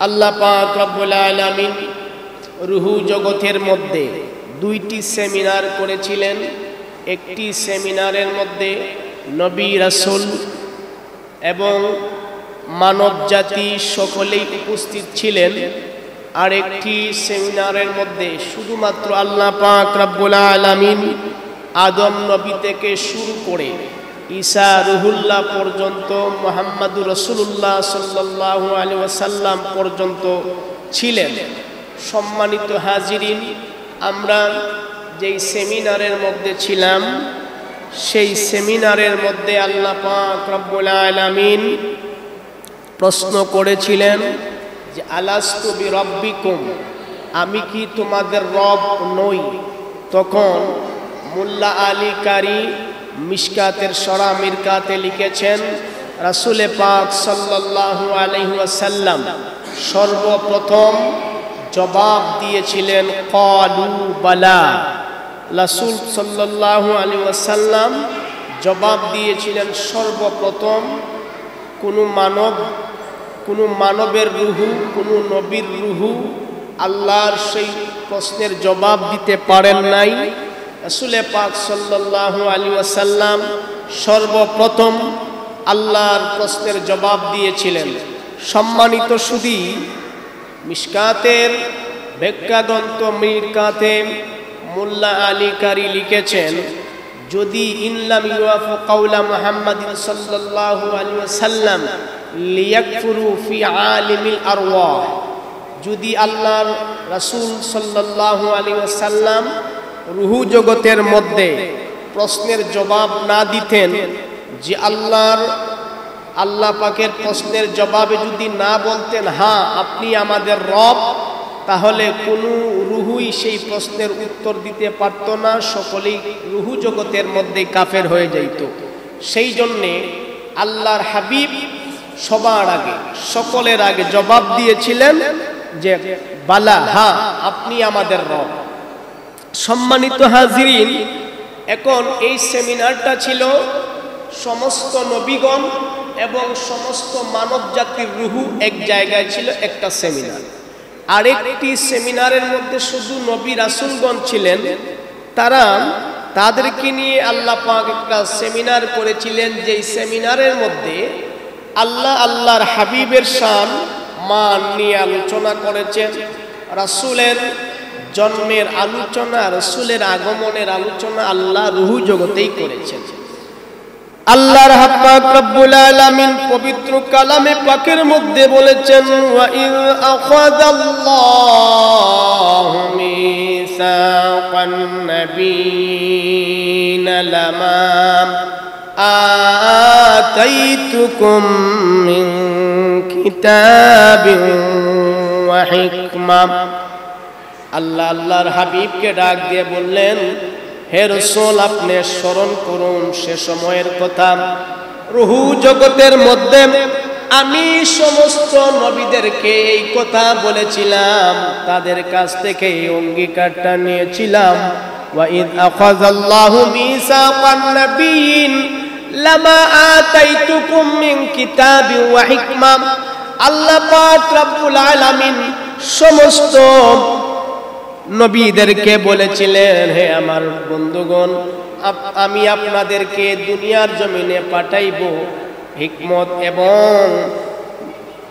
আল্লাহ পাক রব্বুল আলামিন রুহু জগতের মধ্যে দুইটি সেমিনার করেছিলেন। একটি সেমিনারের মধ্যে নবী রাসূল এবং মানব জাতি সকলেই উপস্থিত ছিলেন। আর একটি সেমিনারের মধ্যে শুধুমাত্র আল্লাহ পাক রব্বুল আলামিন আদম নবী থেকে শুরু করে ঈসা রুহুল্লাহ পর্যন্ত, মুহাম্মাদুর রাসূলুল্লাহ সাল্লাল্লাহু আলাইহি ওয়াসাল্লাম পর্যন্ত ছিলেন। সম্মানিত হাজিরিন, আমরা যেই সেমিনারের মধ্যে ছিলাম সেই সেমিনারের মধ্যে আল্লাহ পাক রব্বুল আলামিন প্রশ্ন করেছিলেন যে আলাস্তু বিরব্বিকুম, আমি কি তোমাদের রব নই? তখন মোল্লা আলী কারি মিশকাতের সরা মিরকাতে লিখেছেন, রাসূল পাক সাল্লাল্লাহু আলাইহি ওয়াসাল্লাম সর্বপ্রথম জবাব দিয়েছিলেন ক্বালু বালা। রাসূল সাল্লাল্লাহু আলাইহি ওয়াসাল্লাম জবাব দিয়েছিলেন সর্বপ্রথম কোনো মানবের রুহু, কোনো নবীর রুহু আল্লাহর সেই প্রশ্নের জবাব দিতে পারেন নাই। রাসূল পাক সাল্লাল্লাহু আলাইহি ওয়াসাল্লাম সর্বপ্রথম আল্লাহর প্রশ্নের জবাব দিয়েছিলেন। সম্মানিত সুধী, মিশকাতের ব্যাখ্যাগ্রন্থ মিরকাতে মোল্লা আলী কারি লিখেছেন, যদি ইনলাম ইউয়াফু কাওলা মুহাম্মাদিন সাল্লাল্লাহু আলাইহি ওয়াসাল্লাম লিয়াকফুরু ফি আলিমিল আরওয়াহ, যদি আল্লাহর রাসূল সাল্লাল্লাহু আলাইহি ওয়াসাল্লাম রুহু জগতের মধ্যে প্রশ্নের জবাব না দিতেন, যে আল্লাহ পাকের প্রশ্নের জবাবে যদি না বলতেন হ্যাঁ আপনি আমাদের রব, তাহলে কোনো রুহুই সেই প্রশ্নের উত্তর দিতে পারত না, সকলেই রুহু জগতের মধ্যে কাফের হয়ে যাইত। সেই জন্যে আল্লাহর হাবিব সবার আগে, সকলের আগে জবাব দিয়েছিলেন যে বালা, হ্যাঁ আপনি আমাদের রব। সম্মানিত হাজিরিন, এখন এই সেমিনারটা ছিল সমস্ত নবীগণ এবং সমস্ত মানব জাতির রুহু এক জায়গায় ছিল, একটা সেমিনার। আরেকটি সেমিনারের মধ্যে শুধু নবী রাসূলগণ ছিলেন, তাদেরকে নিয়ে আল্লাহ পাক একটা সেমিনার করেছিলেন। যেই সেমিনারের মধ্যে আল্লাহর হাবিবের শান মান নিয়ে আলোচনা করেছেন, রাসূলের জন্মের আলোচনা, রাসূলের আগমনের আলোচনা আল্লাহ রুহু জগতেই করেছেন। আল্লাহর পাক রব্বুল আলামিন পবিত্র কালামে পাকের মধ্যে বলেছেন, ওয়া ইয আখাযাল্লাহু মিসাকান নাবিয়্যিনা লামা আতাইতুকুম মিন কিতাবিন ওয়া হিকমা। আল্লাহর হাবিবকে ডাক দিয়ে বললেন, হে রাসূল, আপনি স্মরণ করুন সে সময়ের কথা, রুহু জগতের মধ্যে আমি সমস্ত নবীদেরকে এই কথা বলেছিলাম, তাদের কাছ থেকে এই অঙ্গীকারটা নিয়েছিলাম। ওয়া ইয আখাযাল্লাহু মিসাকান নাবিয়্যিন লামা আতাইতুকুম মিন কিতাবিন ওয়া হিকমা। আল্লাহ পাক রব্বুল আলামিন সমস্ত নবীদেরকে বলেছিলেন, হে আমার বন্ধুগণ, আমি আপনাদেরকে দুনিয়ার জমিনে পাঠাইব হিকমত এবং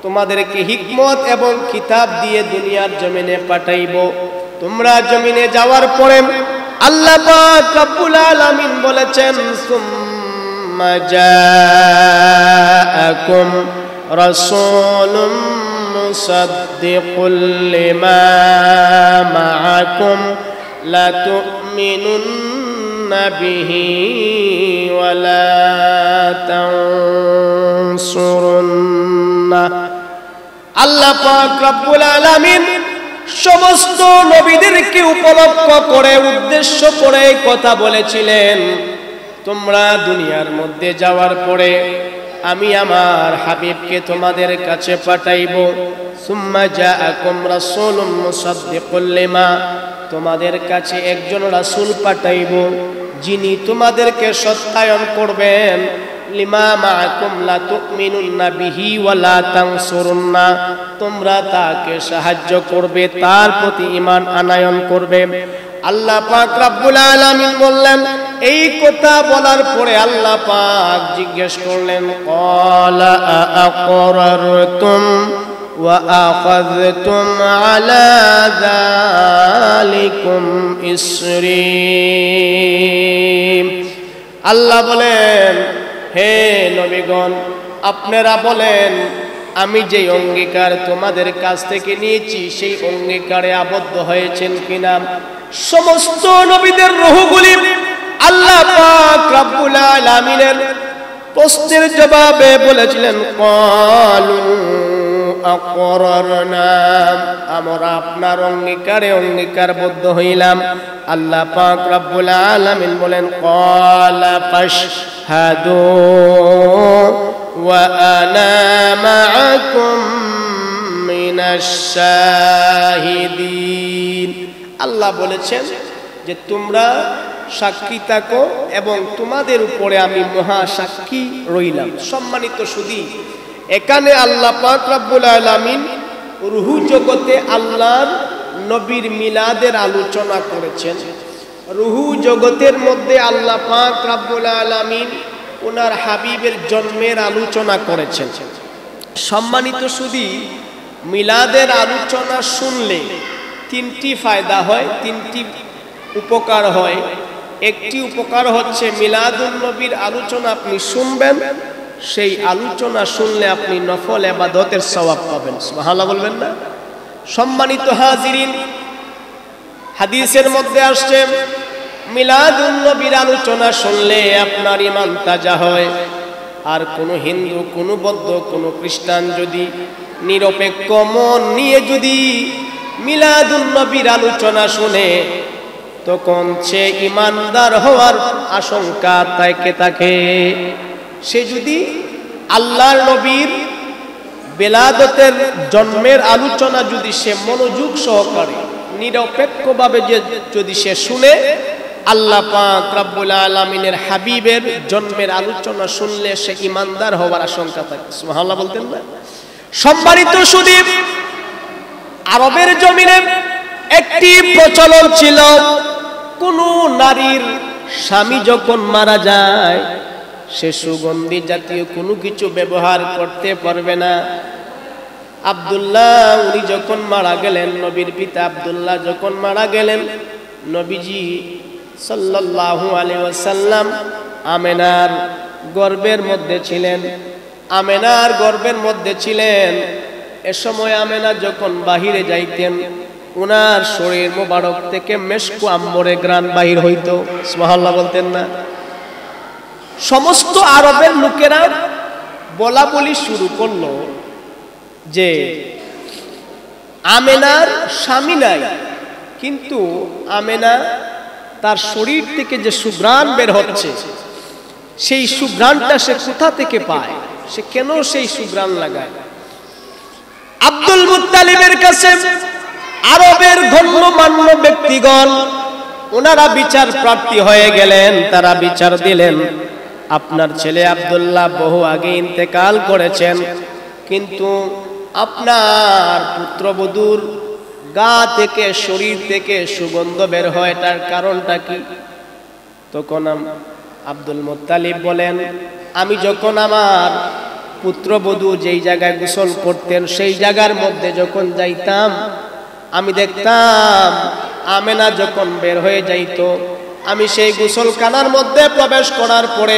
তোমাদেরকে হিকমত এবং কিতাব দিয়ে দুনিয়ার জমিনে পাঠাইব। তোমরা জমিনে যাওয়ার পরে আল্লাহ পাক রব্বুল আলামিন বলেছেন, সুম্মা জাআকুম রাসূলুম মুসাদ্দিকুল লিমা মাআকুম লা তু'মিনুন্না বিহি ওয়া লা তানসুরুন্না। আল্লাহ পাক রব্বুল আলামিন সমস্ত নবীদেরকে উপলক্ষ করে, উদ্দেশ্য করে কথা বলেছিলেন, তোমরা দুনিয়ার মধ্যে যাওয়ার পরে আমি আমার হাবিবকে তোমাদের কাছে পাঠাইব। সুম্মা জাআকুম রাসূলুম মুসাদ্দিকুল লিমা, তোমাদের কাছে একজন রাসূল পাঠাইব যিনি তোমাদেরকে সত্যায়ন করবেন লিমা মাআকুম লা তুমিনুন্না বিহি ওয়া লা তানসুরুন্না, তোমরা তাকে সাহায্য করবে, তার প্রতি ঈমান আনয়ন করবে। আল্লাহ পাক রব্বুল আলামিন বললেন, এই কথা বলার পরে আল্লাহ পাক জিজ্ঞেস করলেন, ক্বালা আআকরারতুম ওয়া আখাযতুম আলা যালিকুম ইসরি। আল্লাহ বলেন, হে নবীগণ, আপনারা বলেন আমি যে অঙ্গীকার তোমাদের কাছ থেকে নিয়েছি সেই অঙ্গীকারে আবদ্ধ হয়েছেন কিনা। সমস্ত নবীদের রূহগুলি আল্লাহ পাক রব্বুল আলামিনের প্রশ্নের জবাবে বলেছিলেন, ক্বালু আকরারনা, আমরা আপনার অঙ্গীকারে অঙ্গীকারবদ্ধ হইলাম। আল্লাহ পাক রব্বুল আলামিন বলেন, ক্বালা ফাশহাদু ওয়া আনা মাআকুম মিনাশ শাহিদিন। আল্লাহ বলেছেন যে তোমরা সাক্ষী থাকো এবং তোমাদের উপরে আমি মহা সাক্ষী রইলাম। সম্মানিত সুধী, এখানে আল্লাহ পাক রব্বুল আলামিন রূহ জগতে আল্লাহর নবীর মিলাদের আলোচনা করেছেন। রূহ জগতের মধ্যে আল্লাহ পাক রব্বুল আলামিন ওনার হাবিবের জন্মের আলোচনা করেছেন। সম্মানিত সুধী, মিলাদের আলোচনা শুনলে তিনটি ফায়দা হয়, তিনটি উপকার হয়। একটি উপকার হচ্ছে মিলাদুন নবীর আলোচনা আপনি শুনবেন, সেই আলোচনা শুনলে আপনি নফল ইবাদতের সওয়াব পাবেন। সুবহানাল্লাহ বলবেন না? সম্মানিত হাজিরিন, হাদিসের মধ্যে আসছে মিলাদুন নবীর আলোচনা শুনলে আপনার ঈমান তাজা হয়। আর কোনো হিন্দু, কোনো বৌদ্ধ, কোনো খ্রিস্টান যদি নিরপেক্ষ মন নিয়ে যদি মিলাদুন নবীর আলোচনা শুনে, তখন সে ঈমানদার হওয়ার আশঙ্কা থাকে। সে যদি আল্লাহর নবীর বেলাদতের জন্মের আলোচনা যদি সে মনোযোগ সহকারে নিরপেক্ষভাবে যদি সে শুনে, আল্লাহ পাক রব্বুল আলামিনের হাবিবের জন্মের আলোচনা শুনলে সে ঈমানদার হওয়ার আশঙ্কা থাকে। সুবহানাল্লাহ বলতেন না? সম্মানিত সুধী, আরবের জমিনে একটি প্রচলন ছিল, কোন নারীর স্বামী যখন মারা যায় সে সুগন্ধি জাতীয় কোনো কিছু ব্যবহার করতে পারবে না। আব্দুল্লাহ উনি যখন মারা গেলেন, নবীর পিতা আব্দুল্লাহ যখন মারা গেলেন, নবীজি সাল্লাল্লাহু আলাইহি ওয়াসাল্লাম আমেনার গর্ভের মধ্যে ছিলেন। আমেনার গর্ভের মধ্যে ছিলেন। এ সময় আমেনা যখন বাহিরে যাইতেন, উনার শরীর মোবারক থেকে মেশকু আম্বরে গ্রান বাহির হইতো। সুবহানাল্লাহ বলতেন না? সমস্ত আরবের লোকেরা বলা বলি শুরু করলো যে আমেনার স্বামী নাই, কিন্তু আমেনা তার শরীর থেকে যে সুঘ্রাণ বের হচ্ছে, সেই সুঘ্রাণটা সে কোথা থেকে পায়, সে কেন সেই সুঘ্রাণ লাগায়? আব্দুল মুত্তালিবের কাছে আরবের গণ্যমান্য ব্যক্তিগণ ওনারা বিচার প্রার্থী হয়ে গেলেন। তারা বিচার দিলেন, আপনার ছেলে আব্দুল্লাহ বহু আগে ইন্তেকাল করেছেন, কিন্তু আপনার পুত্রবধূর গা থেকে, শরীর থেকে সুগন্ধ বের হয়, এটার কারণটা কি? তখন আব্দুল মুত্তালিব বলেন, আমি যখন আমার পুত্রবধূ যেই জায়গায় গোসল করতেন সেই জায়গার মধ্যে যখন যাইতাম, আমি দেখতাম আমেনা যখন বের হয়ে যাইতো, আমি সেই গোসলখানার মধ্যে প্রবেশ করার পরে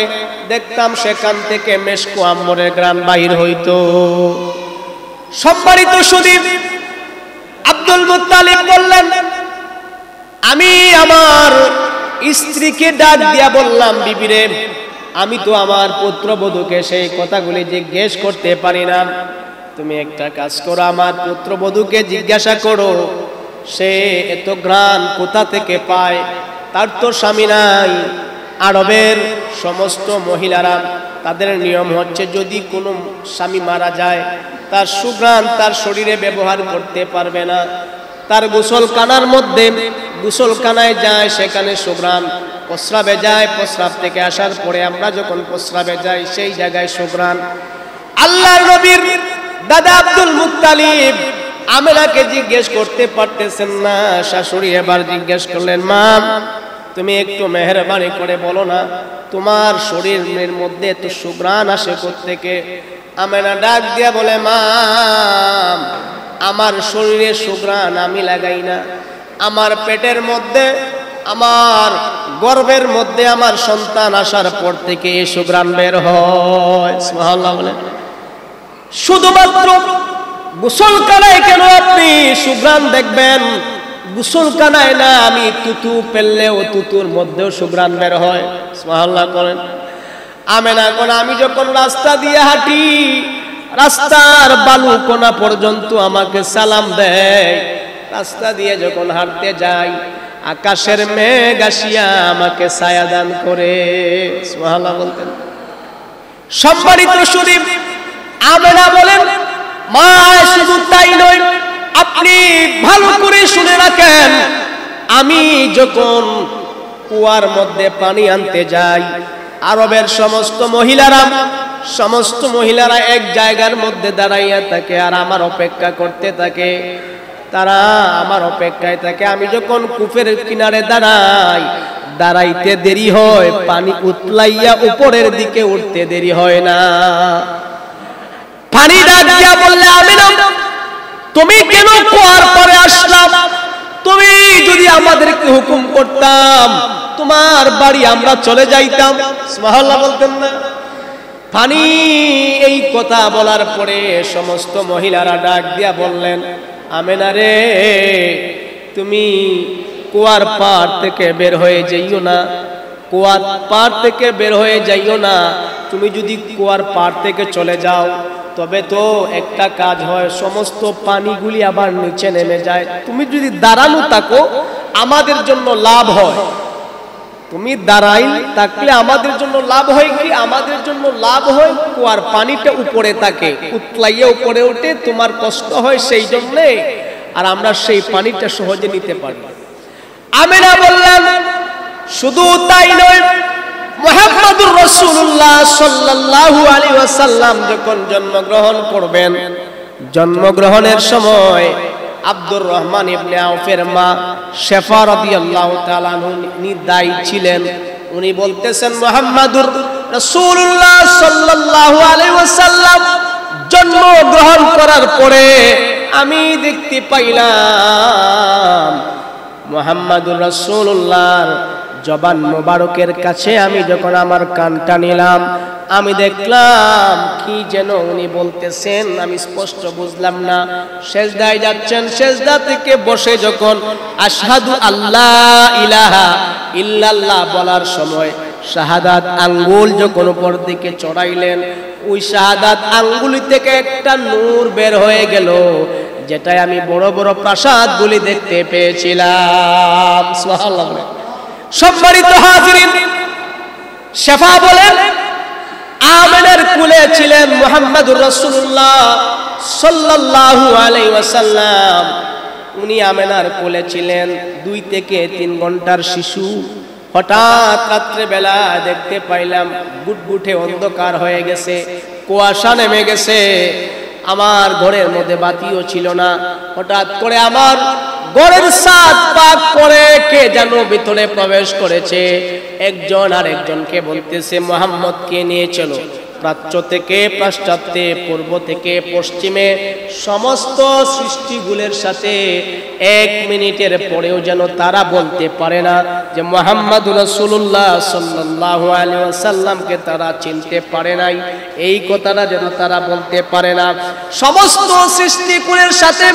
দেখতাম সেখান থেকে মেশকু আম্বরের গ্রান বাহির হইতো। সম্মানিত সুধী, আব্দুল মুত্তালিব বললেন, আমি আমার স্ত্রীকে ডাক দিয়া বললাম, বিবিরে, আমি তো আমার পুত্রবধূকে সেই কথাগুলি জিজ্ঞেস করতে পারি না, তুমি একটা কাজ করো, আমার পুত্রবধূকে জিজ্ঞাসা করো সে এত ঘ্রাণ কোথা থেকে পায়, তার তো স্বামী নাই। আরবের সমস্ত মহিলারা তাদের নিয়ম হচ্ছে, যদি কোনো স্বামী মারা যায় তার সুঘ্রাণ তার শরীরে ব্যবহার করতে পারবে না, তার গোসলখানার মধ্যে গোসলখানায় যায়, সেখানে সুঘ্রাণ প্রস্রাবে যায়, প্রস্রাব থেকে আসার পরে আমরা যখন প্রস্রাবে যাই সেই জায়গায় সুঘ্রাণ। আল্লাহর নবীর দাদা আব্দুল মুত্তালিব আমেনাকে জিজ্ঞেস করতে পারতেছেন না, শাশুড়ি এবার জিজ্ঞেস করলেন, মা তুমি একটু মেহেরবানি করে বলো না তোমার শরীরের মধ্যে তো সুঘ্রাণ আসে কোত্থেকে? আমেনা ডাক দিয়া বলে, মা আমার শরীরে সুঘ্রাণ আমি লাগাই না, আমার পেটের মধ্যে আমার গর্ভের মধ্যে আমার সন্তান আসার পর থেকে এই সুঘ্রাণ বের হয়। সুবহানাল্লাহ বলে। শুধুমাত্র গোসলখানায় কেন আপনি সুঘ্রাণ দেখবেন? গোসলখানায় না, আমি তুতু পেললেও তুতুর মধ্যেও সুঘ্রাণ বের হয়। সুবহানাল্লাহ করেন। আমেনা কোন আমি যখন রাস্তা দিয়ে হাঁটি, রাস্তার বালু কোনা পর্যন্ত আমাকে সালাম দেয়। রাস্তা দিয়ে যখন হাঁটতে যাই আকাশের মেঘ আসিয়া আমাকে ছায়া দান করে। সুবহানাল্লাহ বলতেন। সম্মানিত শরীফ আমেনা বলেন, মা শুধু তাই নয়, আপনি ভালো করে শুনে রাখেন, আমি যখন কুয়ার মধ্যে পানি আনতে যাই, আরবের সমস্ত মহিলারা এক জায়গার মধ্যে দাঁড়াইয়া থাকে আর আমার অপেক্ষা করতে থাকে। তারা আমার অপেক্ষায় থাকে। আমি যখন কূপের কিনারে দাঁড়াইতে দেরি হয়, পানি উতলাইয়া উপরের দিকে উঠতে দেরি হয় না। পানি ডাক দিয়া বললে, আমিনা তুমি কেন কুয়ার পরে আসলাম? তুমি যদি আমাদেরকে হুকুম করতাম তোমার বাড়ি আমরা চলে যাইতাম। সুবহানাল্লাহ বলতেন না? পানি এই কথা বলার পরে সমস্ত মহিলারা ডাক দিয়া বললেন, আমেনা রে তুমি কুয়ার পার থেকে বের হয়ে যাইও না, কুয়ার পার থেকে বের হয়ে যাইও না। তুমি যদি কুয়ার পার থেকে চলে যাও তবে তো একটা কাজ হয়, সমস্ত পানিগুলি আবার নিচে নেমে যায়। তুমি যদি দাঁড়ানো থাকো আমাদের জন্য লাভ হয়। তুমি দাঁড়াই থাকলে আমাদের জন্য লাভ হয় কি? আমাদের জন্য লাভ হয় কুয়ার পানিটা উপরে থাকে, উতলাইয়া উপরে ওঠে, তোমার কষ্ট হয় সেই জন্যে, আর আমরা সেই পানিটা সহজে নিতে পারি। আমিনা বললেন, শুধু তাই নয়, মুহাম্মদুর রাসূলুল্লাহ সাল্লাল্লাহু আলাইহি ওয়াসাল্লাম যখন জন্মগ্রহণ করবেন, জন্মগ্রহণের সময় আব্দুর রহমান ইবনে আউফের মা শেফা রাদিয়াল্লাহু তাআলা উনি দায়ী ছিলেন। উনি বলতেছেন, মুহাম্মদুর রাসূলুল্লাহ সাল্লাল্লাহু আলাইহি ওয়াসাল্লাম জন্মগ্রহণ করার পরে আমি দেখতে পাইলাম মুহাম্মদুর রাসূলুল্লাহর জবান মোবারকের কাছে আমি যখন আমার কানটা নিলাম, আমি দেখলাম কি যেন উনি বলতেছেন, আমি স্পষ্ট বুঝলাম না। সেজদায় যাচ্ছেন, সেজদা থেকে বসে যখন আশহাদু আল্লাহ ইলাহা ইল্লাল্লাহ বলার সময় শাহাদাত আঙ্গুল যখন উপর দিকে চড়াইলেন, ওই শাহাদাত আঙ্গুলি থেকে একটা নূর বের হয়ে গেল, যেটাই আমি বড় বড় প্রাসাদগুলি দেখতে পেয়েছিলাম। সুবহানাল্লাহ। সম্মানিত হাজিরিন, শেফা বলেন, আমেনার কুলে ছিলেন মুহাম্মদুর রাসূলুল্লাহ সাল্লাল্লাহু আলাইহি ওয়াসাল্লাম। উনি আমেনার কোলে ছিলেন 2 থেকে 3 ঘন্টার শিশু। হঠাৎ রাত্রে বেলা দেখতে পাইলাম গুটগুটে অন্ধকার হয়ে গেছে, কুয়াশা নেমে গেছে, আমার ঘরের মধ্যে বাতিও ছিল না। হঠাৎ করে আমার ঘরের ছাদ পাক করে কে যেন ভিতরে প্রবেশ করেছে। একজন আর একজনকে বলতেছে, মুহাম্মদকে নিয়ে চলো। প্রাচ্য থেকে পাশ্চাত্যে, পূর্ব থেকে পশ্চিমে সমস্ত সৃষ্টিগুলোর সাথে 1 মিনিটের পরেও যেন তারা বলতে পারে না যে মুহাম্মদুর রাসূলুল্লাহ সাল্লাল্লাহু আলাইহি ওয়াসাল্লামকে তারা চিনতে পারে নাই। এই কথাটা যেন তারা বলতে পারে না। সমস্ত সৃষ্টিগুলোর সাথে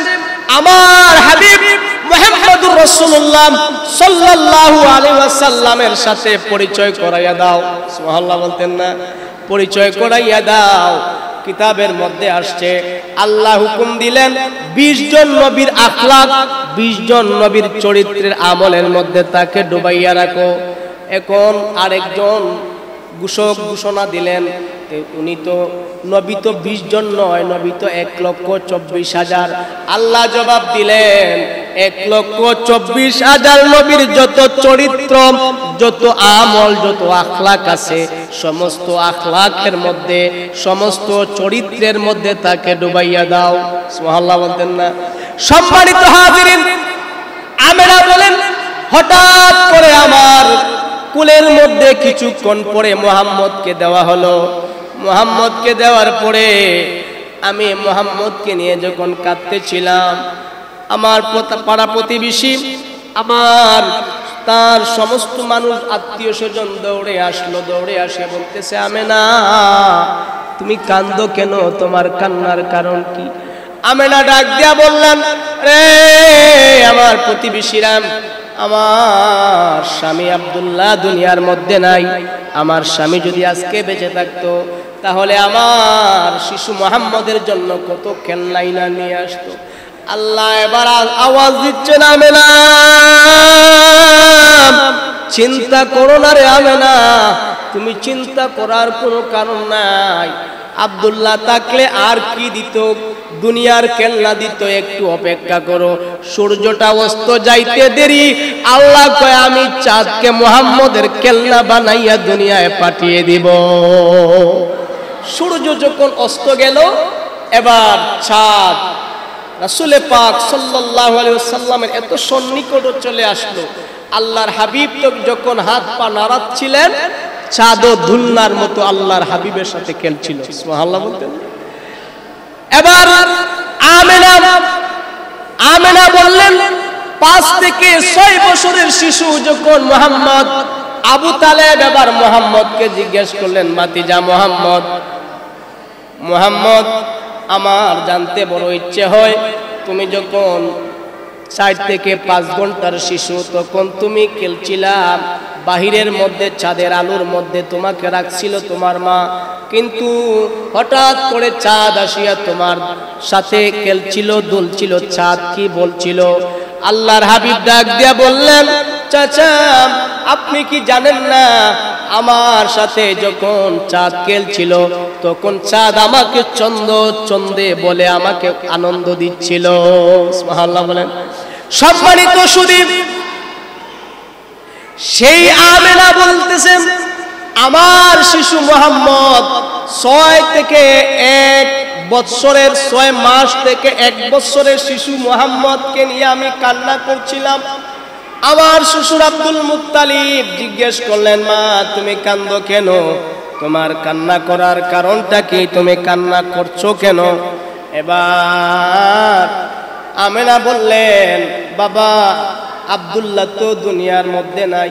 আমার হাবিব মুহাম্মদুর রাসূলুল্লাহ সাল্লাল্লাহু আলাইহি ওয়াসাল্লামের সাথে পরিচয় করাইয়া দাও। সুবহানাল্লাহ বলতেন না? পরিচয় করাইয়া দাও। কিতাবের মধ্যে আসছে, আল্লাহ হুকুম দিলেন 20 জন নবীর আখলাক, 20 জন নবীর চরিত্রের আমলের মধ্যে তাকে ডুবাইয়া রাখো। এখন আরেকজন ঘোষণা দিলেন, উনি তো নবী তো 20 জন নয়, নবী তো 1,24,000। আল্লাহ জবাব দিলেন, 1,24,000 নবীর যত চরিত্র, যত আমল, যত আখলাক আছে, সমস্ত আখলাকের মধ্যে, সমস্ত চরিত্রের মধ্যে তাকে ডুবাইয়া দাও। সুবহানাল্লাহ বলতেন না? সম্মানিত হাজিরিন, আমেনা বলেন, হঠাৎ করে আমার কুলের মধ্যে কিছুক্ষণ পরে মুহাম্মদকে দেওয়া হলো। মুহাম্মদকে দেওয়ার পরে আমি মুহাম্মদকে নিয়ে যখন কাঁদতেছিলাম, আমার পাড়া প্রতিবেশী, আমার তার সমস্ত মানুষ, আত্মীয় স্বজন দৌড়ে আসলো। দৌড়ে আসে বলতেছে, আমেনা তুমি কান্দো কেন? তোমার কান্নার কারণ কি? আমেনা ডাক দিয়া বললেন, রে আমার প্রতিবেশীরা, আমার স্বামী আব্দুল্লাহ দুনিয়ার মধ্যে নাই। আমার স্বামী যদি আজকে বেঁচে থাকতো তাহলে আমার শিশু মুহাম্মদের জন্য কত খেলনাই না নিয়ে আসতো। আল্লাহ এবার আওয়াজ দিচ্ছে, না আমেনা, চিন্তা করো না রে আমেনা, তুমি চিন্তা করার কোনো কারণ নাই। আব্দুল্লাহ থাকলে আর কি দিত? দুনিয়ার খেলনা দিত। একটু অপেক্ষা করো, সূর্যটা অস্ত যাইতে দেরি, আল্লাহ কয় আমি চাঁদকে মুহাম্মদের খেলনা বানাইয়া দুনিয়ায় পাঠিয়ে দিব। সূর্য যখন অস্ত গেল, এবার চাঁদ রাসূল পাক সাল্লাল্লাহু আলাইহি ওয়াসাল্লামের এত সন্নিকট চলে আসলো। আল্লাহর হাবিব তো যখন হাত পা নাড়াচ্ছিলেন, চাঁদও দুলনার মতো আল্লাহর হাবিবের সাথে খেলছিল। সুবহানাল্লাহ বলতেন। এবার আমেনা বললেন, 5 থেকে 6 বছরের শিশু যখন মুহাম্মদ, আবু তালেব এবার মুহাম্মদকে জিজ্ঞেস করলেন, ভাতিজা মুহাম্মদ, আমার জানতে বড় ইচ্ছে হয়, তুমি যখন 4 থেকে 5 ঘন্টার শিশু, তখন তুমি খেলছিলা বাহিরের মধ্যে, চাঁদের আলোর মধ্যে তোমাকে রাখছিল তোমার মা, কিন্তু হঠাৎ করে চাঁদ আসিয়া তোমার সাথে খেলছিল, দুলছিল। চাঁদ কি বলছিল? আল্লাহর হাবিব ডাক দিয়া বললেন, চাচা আপনি কি জানেন না, আমার সাথে যখন চাঁদ খেলছিল তখন চাঁদ আমাকে চন্দে বলে আমাকে আনন্দ দিচ্ছিল। সুবহানাল্লাহ বলেন। সম্মানিত সুধী, সেই আমেনা বলতেছেন, আমার শিশু মুহাম্মদ 6 থেকে 1 বছরের, 6 মাস থেকে 1 বছরের শিশু মুহাম্মদকে নিয়ে আমি কান্না করছিলাম। আমার শ্বশুর আব্দুল মুত্তালিব জিজ্ঞেস করলেন, মা তুমি কান্দো কেন? তোমার কান্না করার কারণটা কি? তুমি কান্না করছো কেন? এবার আমেনা বললেন, বাবা আব্দুল্লাহ তো দুনিয়ার মধ্যে নাই।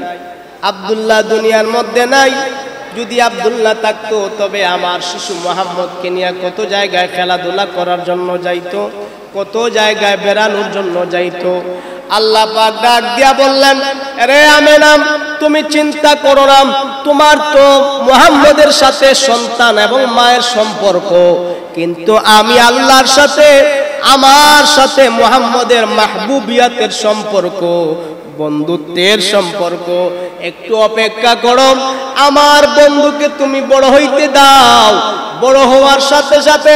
আব্দুল্লাহ দুনিয়ার মধ্যে নাই। যদি আব্দুল্লাহ থাকতো তবে আমার শিশু মুহাম্মদকে নিয়ে কত জায়গায় খেলাধুলা করার জন্য যাইতো, কত জায়গায় বেড়ানোর জন্য যাইতো। আল্লাহ পাক ডাক দিয়া বললেন, আরে আমেনা তুমি চিন্তা করো না, তোমার তো মুহাম্মদের সাথে সন্তান এবং মায়ের সম্পর্ক, কিন্তু আমি আল্লাহর সাথে, আমার সাথে মুহাম্মদের মাহবুবিয়াতের সম্পর্ক, বন্ধুত্বের সম্পর্ক। একটু অপেক্ষা করো, আমার বন্ধুকে তুমি বড় হইতে দাও। বড় হওয়ার সাথে সাথে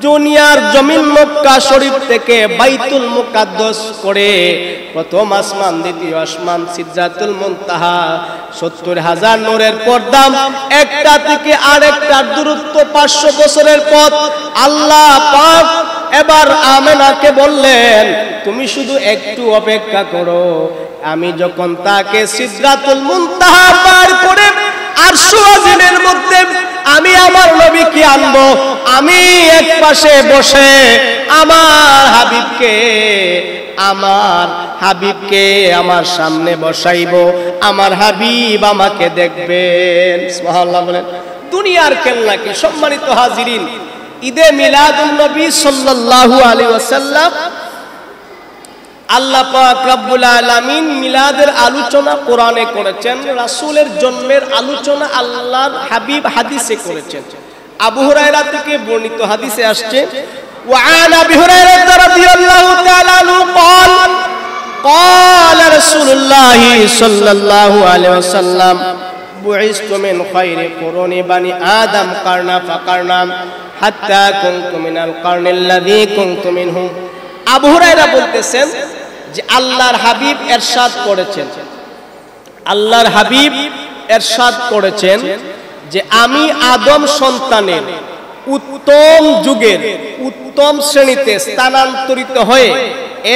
দুনিয়ার জমিন মক্কা শরীফ থেকে বাইতুল মুকাদ্দাস করে প্রথম আসমান, দ্বিতীয় আসমান, সিদরাতুল মুনতাহা, 70,000 নূরের পর্দা, একটা থেকে আরেকটার দূরত্ব 500 বছরের পথ। আল্লাহ পাক এবার আমেনাকে বললেন, তুমি শুধু একটু অপেক্ষা করো, আমি যখন তাকে সিদরাতুল মুনতাহা পার করে আরশ আজিমের মধ্যে আমি আমার নবীকে আনবো, আমি এক পাশে বসে আমার হাবিবকে আমার সামনে বসাইবো, আমার হাবিব আমাকে দেখবেন। সুবহানাল্লাহ বলেন। দুনিয়ার খেলনা কি? সম্মানিত হাজিরিন, ঈদে মিলাদুন নবী সাল্লাল্লাহু আলাইহি ওয়াসাল্লাম, আল্লাহ পাক রব্বুল আলামিন মিলাদের আলোচনা কোরআনে করেছেন, রাসূলের জন্মের আলোচনা আল্লাহর হাবিব হাদিসে করেছেন। আবু হুরায়রা থেকে বর্ণিত হাদিসে আসছে, وعن أبي هريرة رضي الله تعالى عنه قال قال رسول الله صلى الله عليه وسلم بعثت من خير قرون بني آدم قرنا فقرنا حتى كنت من القرن الذي كنت منه। আবু হুরায়রা বলতেছেন, যে আল্লাহর হাবিব ইরশাদ করেছেন, আল্লাহর হাবিব ইরশাদ করেছেন যে আমি আদম সন্তানের উত্তম যুগের উত্তম শ্রেণীতে স্থানান্তরিত হয়ে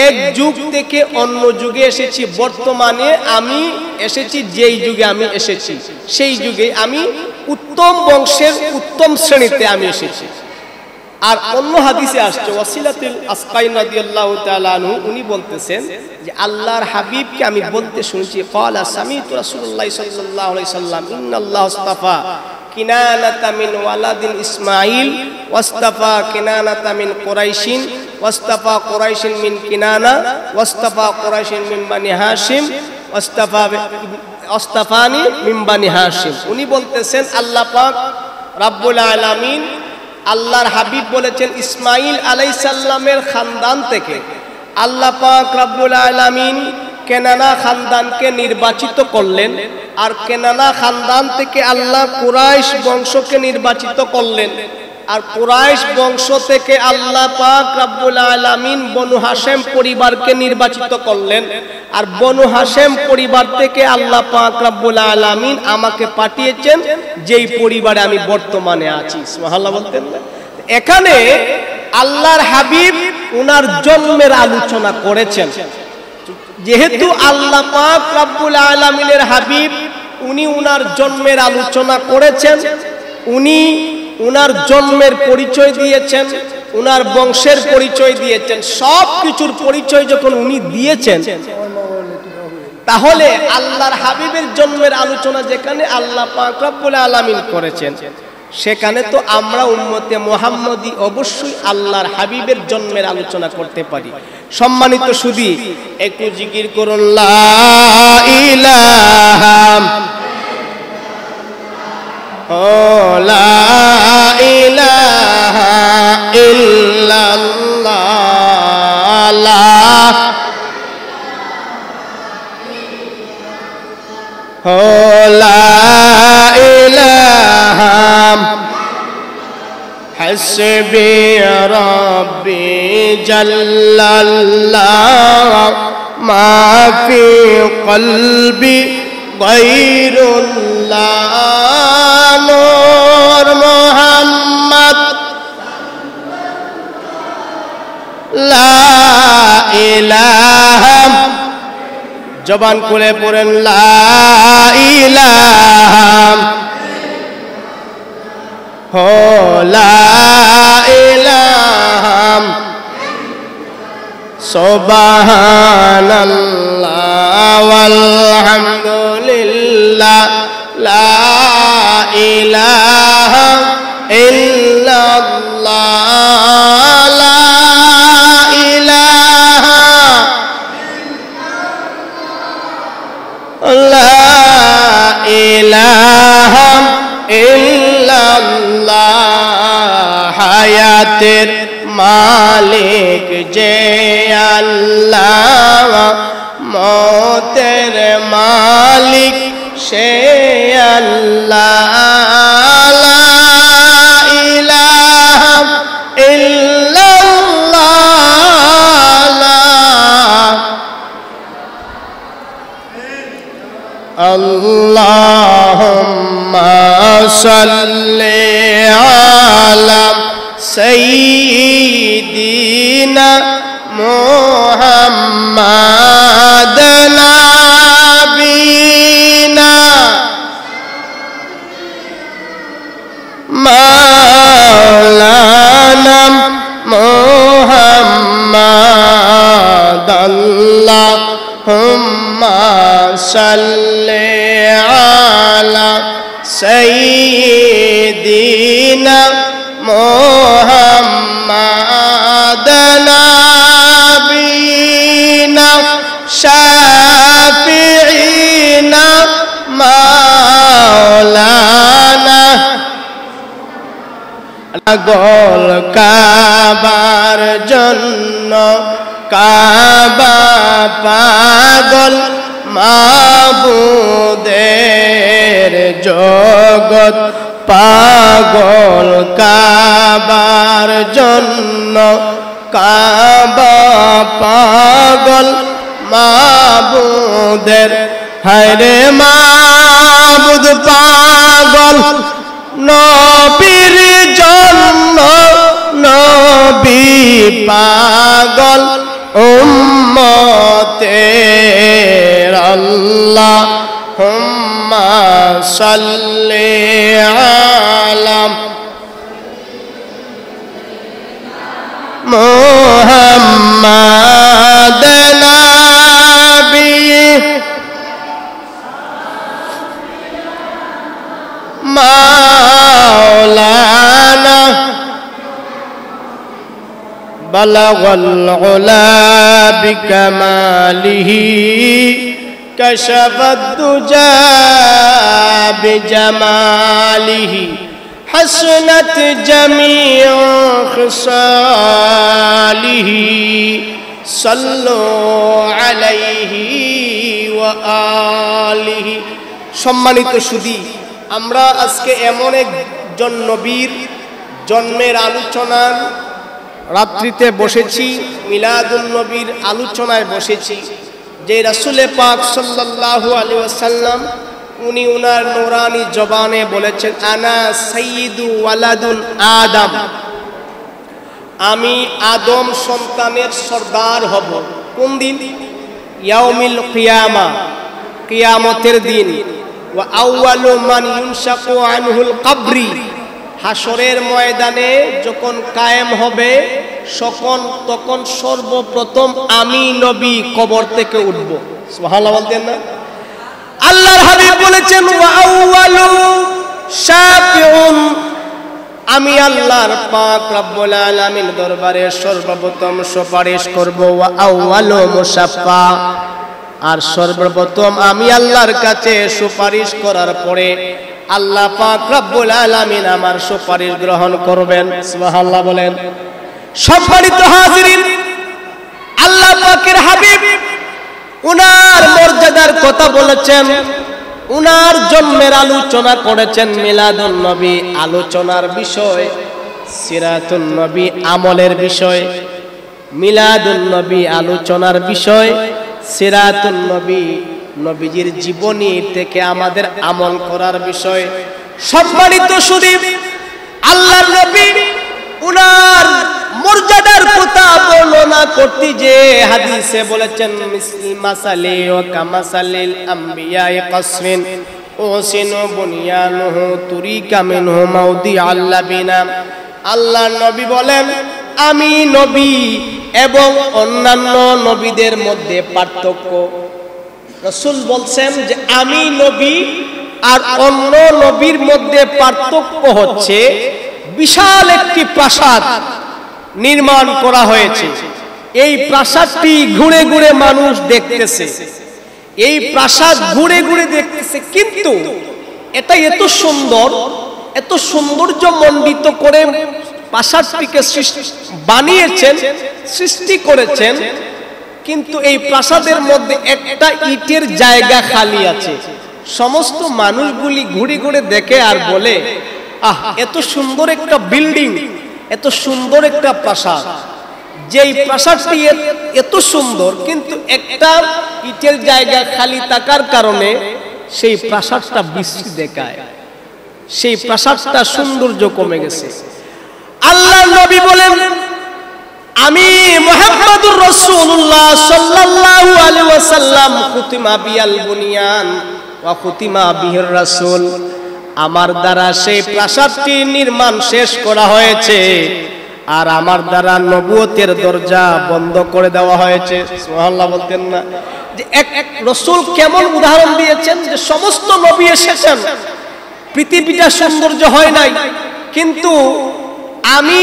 এক যুগ থেকে অন্য যুগে এসেছি। বর্তমানে আমি এসেছি যেই যুগে আমি এসেছি সেই যুগে আমি উত্তম বংশের উত্তম শ্রেণীতে আমি এসেছি। আর অন্য হাদিসে আসছে ওয়াসিলাতুল আসকাইন রাদিয়াল্লাহু তাআলা আনহু, উনি বলতেছেন যে আল্লাহর হাবিবকে আমি বলতে শুনেছি, ক্বালা সামিতু রাসূলুল্লাহ সাল্লাল্লাহু আলাইহি সাল্লাম ইন্নাল্লাহু ইসতাফা কিনানাতা মিন ওয়ালাদিন ইসমাঈল ওয়াসতাফা কিনানাতা মিন কুরাইশিন ওয়াসতাফা কুরাইশিন মিন কিনানা ওয়াসতাফা কুরাইশিন মিন বানি হাশিম ওয়াসতাফানি মিন বানি হাশিম। উনি বলতেছেন আল্লাহ পাক রব্বুল আলামিন আল্লাহর হাবিব বলেছেন ইসমাঈল আলাইহিস সালামের খানদান থেকে আল্লাহ পাক রব্বুল আলামিন কেনানা খানদানকে নির্বাচিত করলেন, আর কেনানা খানদান থেকে আল্লাহ কুরাইশ বংশকে নির্বাচিত করলেন, আর কুরাইশ বংশ থেকে আল্লাহ পাক রব্বুল আলামিন বনু হাশেম পরিবারকে নির্বাচিত করলেন, আর বনু হাশেম পরিবার থেকে আল্লাহ পাক রব্বুল আলামিন আমাকে পাঠিয়েছেন যেই পরিবারে আমি বর্তমানে আছি। সুবহানাল্লাহ বলতেন না? এখানে আল্লাহর হাবিব উনার জন্মের আলোচনা করেছেন। যেহেতু আল্লাহ পাক রব্বুল আলামিনের হাবিব উনি উনার জন্মের আলোচনা করেছেন, উনি উনার জন্মের পরিচয় দিয়েছেন, উনার বংশের পরিচয় দিয়েছেন, সব কিছুর পরিচয় যখন উনি দিয়েছেন, তাহলে আল্লাহর হাবিবের জন্মের আলোচনা যেখানে আল্লাহ পাক রব্বুল আলামিন করেছেন, সেখানে তো আমরা উম্মতে মুহাম্মদী অবশ্যই আল্লাহর হাবিবের জন্মের আলোচনা করতে পারি। সম্মানিত সুধী, একটু জিকির করুন লা ইলাহা লা ইলাহা ইল্লাল্লাহ লা ইলাহা হাসবি রাব্বি জাল্লাল্লাহ মা ফি কলবি গায়রুল্লাহ নূর মুহাম্মদ লা ইলাহা, জবান খুলে পড়েন লা ইলাহা লা ইলাহা সুবহানাল্লাহ ওয়ালহামদুলিল্লাহ লা ইলাহা ইল্লাল্লাহ লা ইলাহা লা ইলাহা ইল্লাল্লাহ। হায়াতের মালিক যে আল্লাহ, মৌতের মালিক সে আল্লাহ, লা ইলাহা ইল্লাল্লাহ। আল্লাহুম্মা সাল্লি আলা সাইয়্যিদিনা মুহাম্মাদ নাবিনা মাওলানা মুহাম্মাদ আল্লাহুম্মা সাল্লি আলা সাইয়্যিদিনা মুহাম্মাদ নাবিনা শাফিঈনা মাওলানা। গোল কাবার জন্য কাবা পাগল, মাবুদের জগৎ পাগল, কাবার জন্য কাবা পাগল, মোদের হায়রে মাবুদ পাগল নবীর জন্য নবী পাগল উম্মতের আল্লাহুম্মা সাল্লি আলা মুহাম্মাদ নবী মাওলানা বালাগাল উলা বিকামালিহি কাশাফাদ দুজা বিজামালিহি حسنت جميع خصاله صلوا عليه وآله সম্মানিত সুধী, আমরা আজকে এমন একজন নবীর জন্মের আলোচনার রাত্রিতে বসেছি, মিলাদুন নবীর আলোচনায় বসেছি, যে রাসূল পাক সাল্লাল্লাহু আলাইহি ওয়াসাল্লাম উনি উনার নূরানি জবানে বলেছেন, আনা সাইয়্যিদু ওয়ালাদুল আদম, আমি আদম সন্তানের সরদার হব। কোন দিন? ইয়াউমিল কিয়ামা, কিয়ামতের দিন। ওয়া আউয়ালু মান ইউনশাকু আনহুল কবরি, হাসরের ময়দানে যখন কায়েম হবে তখন সর্বপ্রথম আমি নবী কবর থেকে উঠব। সুবহানাল্লাহ বলতেন না? আল্লাহর হাবিব বলেছেন, ওয়া আউয়ালু শাফিউন, আমি আল্লাহর পাক রব্বুল আলামিন দরবারে সর্বপ্রথম সুপারিশ করব। ওয়া আউয়ালু মুশাফফা, আর সর্বপ্রথম আমি আল্লাহর কাছে সুপারিশ করার পরে আল্লাহ পাক রব্বুল আলামিন আমার সুপারিশ গ্রহণ করবেন। সুবহানাল্লাহ বলেন। সম্মানিত হাজিরিন, আল্লাহ পাকের হাবিব উনার মর্যাদার কথা বলেছেন, উনার জন্মের আলোচনা করেছেন। মিলাদুন নবী আলোচনার বিষয়, সিরাতুন নবী আমলের বিষয়। মিলাদুন নবী আলোচনার বিষয়, সিরাতুন নবী নবীজির জীবনী থেকে আমাদের আমল করার বিষয়। সম্মানিত সুধী, আল্লাহর নবী উনার মর্যাদার কথা বর্ণনা করতে যে হাদিসে বলেছেন, মাসালি ওয়া কামাসালিল আম্বিয়ায়ে কাসরিন ওসিনু বুনিয়ানুহু তুরিকা মিনহু মাউদিআল লাবিনা। আল্লাহর নবী বলেন, আমি নবী এবং অন্যান্য নবীদের মধ্যে পার্থক্য। রাসূল বলছেন যে আমি নবী আর অন্য নবীর মধ্যে পার্থক্য হচ্ছে বিশাল একটি প্রাসাদ নির্মাণ করা হয়েছে। এই প্রাসাদটি ঘুরে ঘুরে মানুষ দেখতেছে, এই প্রাসাদ ঘুরে ঘুরে দেখতেছে, কিন্তু এটা এত সুন্দর, এত সৌন্দর্য মণ্ডিত করে প্রাসাদটিকে বানিয়েছেন, সৃষ্টি করেছেন, কিন্তু এই প্রাসাদের মধ্যে একটা ইটের জায়গা খালি আছে। সমস্ত মানুষগুলি ঘুরে ঘুরে দেখে আর বলে, আহ, এত সুন্দর একটা বিল্ডিং, এত সুন্দর একটা প্রাসাদ, যেই প্রাসাদটি এত সুন্দর কিন্তু একটা ইটের জায়গা খালি থাকার কারণে সেই প্রাসাদটা বিশ্রী দেখায়, সেই প্রাসাদটা সৌন্দর্য কমে গেছে। আল্লাহর নবী বলেন, আমি মুহাম্মদুর রাসূলুল্লাহ সাল্লাল্লাহু আলাইহি ওয়াসাল্লাম খুতিমা বিয়াল বুনিয়ান ওয়া খুতিমা বিহির রাসূল, আমার দ্বারা সেই প্রাসাদটি নির্মাণ শেষ করা হয়েছে আর আমার দ্বারা নবুয়তের দরজা বন্ধ করে দেওয়া হয়েছে। সুবহানাল্লাহ বলতেন না? যে এক রাসূল কেমন উদাহরণ দিয়েছেন যে সমস্ত নবী এসেছেন, পৃথিবীটা সৌন্দর্য হয় নাই, কিন্তু আমি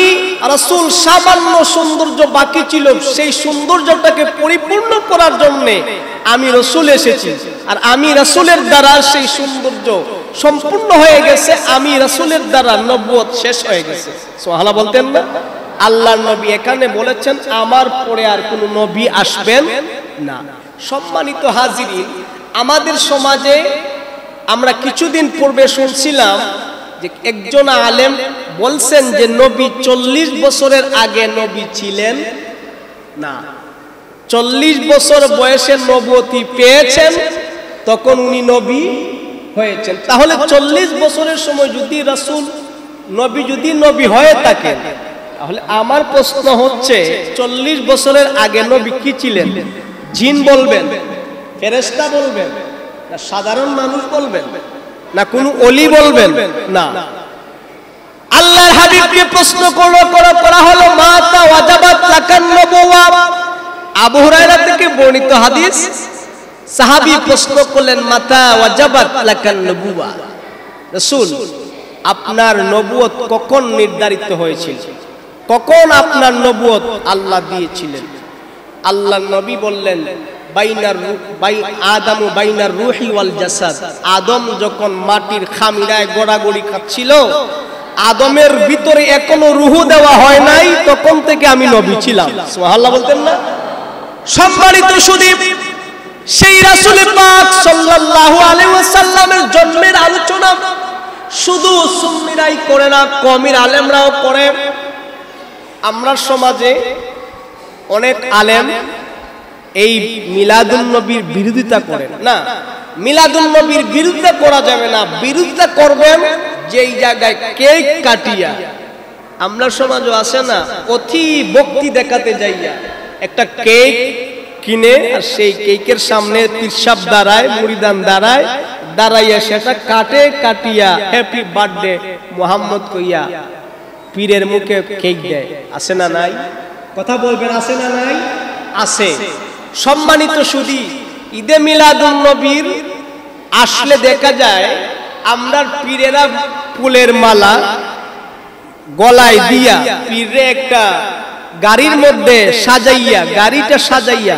রাসূল সামান্য সৌন্দর্য বাকি ছিল, সেই সৌন্দর্যটাকে পরিপূর্ণ করার জন্য আমি রাসূল এসেছি, আর আমি রাসূলের দ্বারা সেই সৌন্দর্য সম্পূর্ণ হয়ে গেছে, আমি রাসূলের দ্বারা নবুয়ত শেষ হয়ে গেছে। সুবহানাল্লাহ বলতেন না? আল্লাহর নবী এখানে বলেছেন, আমার পরে আর কোনো নবী আসবেন না। সম্মানিত হাজিরিন, আমাদের সমাজে আমরা কিছুদিন পূর্বে শুনছিলাম যে একজন আলেম বলছেন যে নবী 40 বছরের আগে নবী ছিলেন না। 40 বছর বয়সে নবুয়তি পেয়েছেন, তখন উনি নবী হয়েছেন। তাহলে 40 বছরের সময় যদি রাসূল নবী যদি নবী হয়ে থাকেন, তাহলে আমার প্রশ্ন হচ্ছে 40 বছরের আগে নবী কি ছিলেন? জিন বলবেন, ফেরেশতা বলবেন, না সাধারণ মানুষ বলবেন, না কোন ওলি বলবেন? না, আল্লাহর হাবিবকে প্রশ্ন করা হলো মাতা ওয়াজাবাত লাকান নবুওয়া। আবু হুরায়রা থেকে বর্ণিত হাদিস, সাহাবী প্রশ্ন করলেন মাতা ওয়াজাবাত লাকান নবুওয়া, রাসূল আপনার নবুয়ত কখন নির্ধারিত হয়েছিল, কখন আপনার নবুয়ত আল্লাহ দিয়েছিলেন? আল্লাহর নবী বললেন আদামু বাইনার রূহি ওয়াল জাসাদ, আদম যখন মাটির খামিরায় গড়াগড়ি খাচ্ছিল, আদমের ভিতরে এখনো রূহ দেওয়া হয় নাই, তখন থেকে আমি নবী ছিলাম। সুবহানাল্লাহ বলতেন না? সম্মানিত সুদী, সেই রাসূল পাক সাল্লাল্লাহু আলাইহি ওয়াসাল্লামের জন্মের আলোচনা শুধু সুন্নিরাই করে না, কওমের আলেমরাও করে। আমরা সমাজে অনেক আলেম এই মিলাদুন নবীর বিরোধিতা করেন না। মিলাদুন নবীর বিরোধিতা করা যাবে না, বিরোধিতা করবেন যেই জায়গায় কেক কাটিয়া। আমরা সমাজও আছে না, অতি ভক্তি দেখাতে যাইয়া একটা কেক কিনে, আর সেই কেকের সামনে পিরসাব দাঁড়ায়, মুরিদান দাঁড়ায়, দাঁড়াইয়া সেটা কাটিয়া হ্যাপি বার্থডে মোহাম্মদ কইয়া পীরের মুখে কেক দেয়। আছে না নাই? কথা বলবেন, আছে না নাই? আছে। সম্মানিত সুধী, ঈদে মিলাদুন নবীর আসলে দেখা যায় আমরা পীরেরা ফুলের মালা গলায় দিয়া পীরে একটা গাড়ির মধ্যে সাজাইয়া, গাড়িটা সাজাইয়া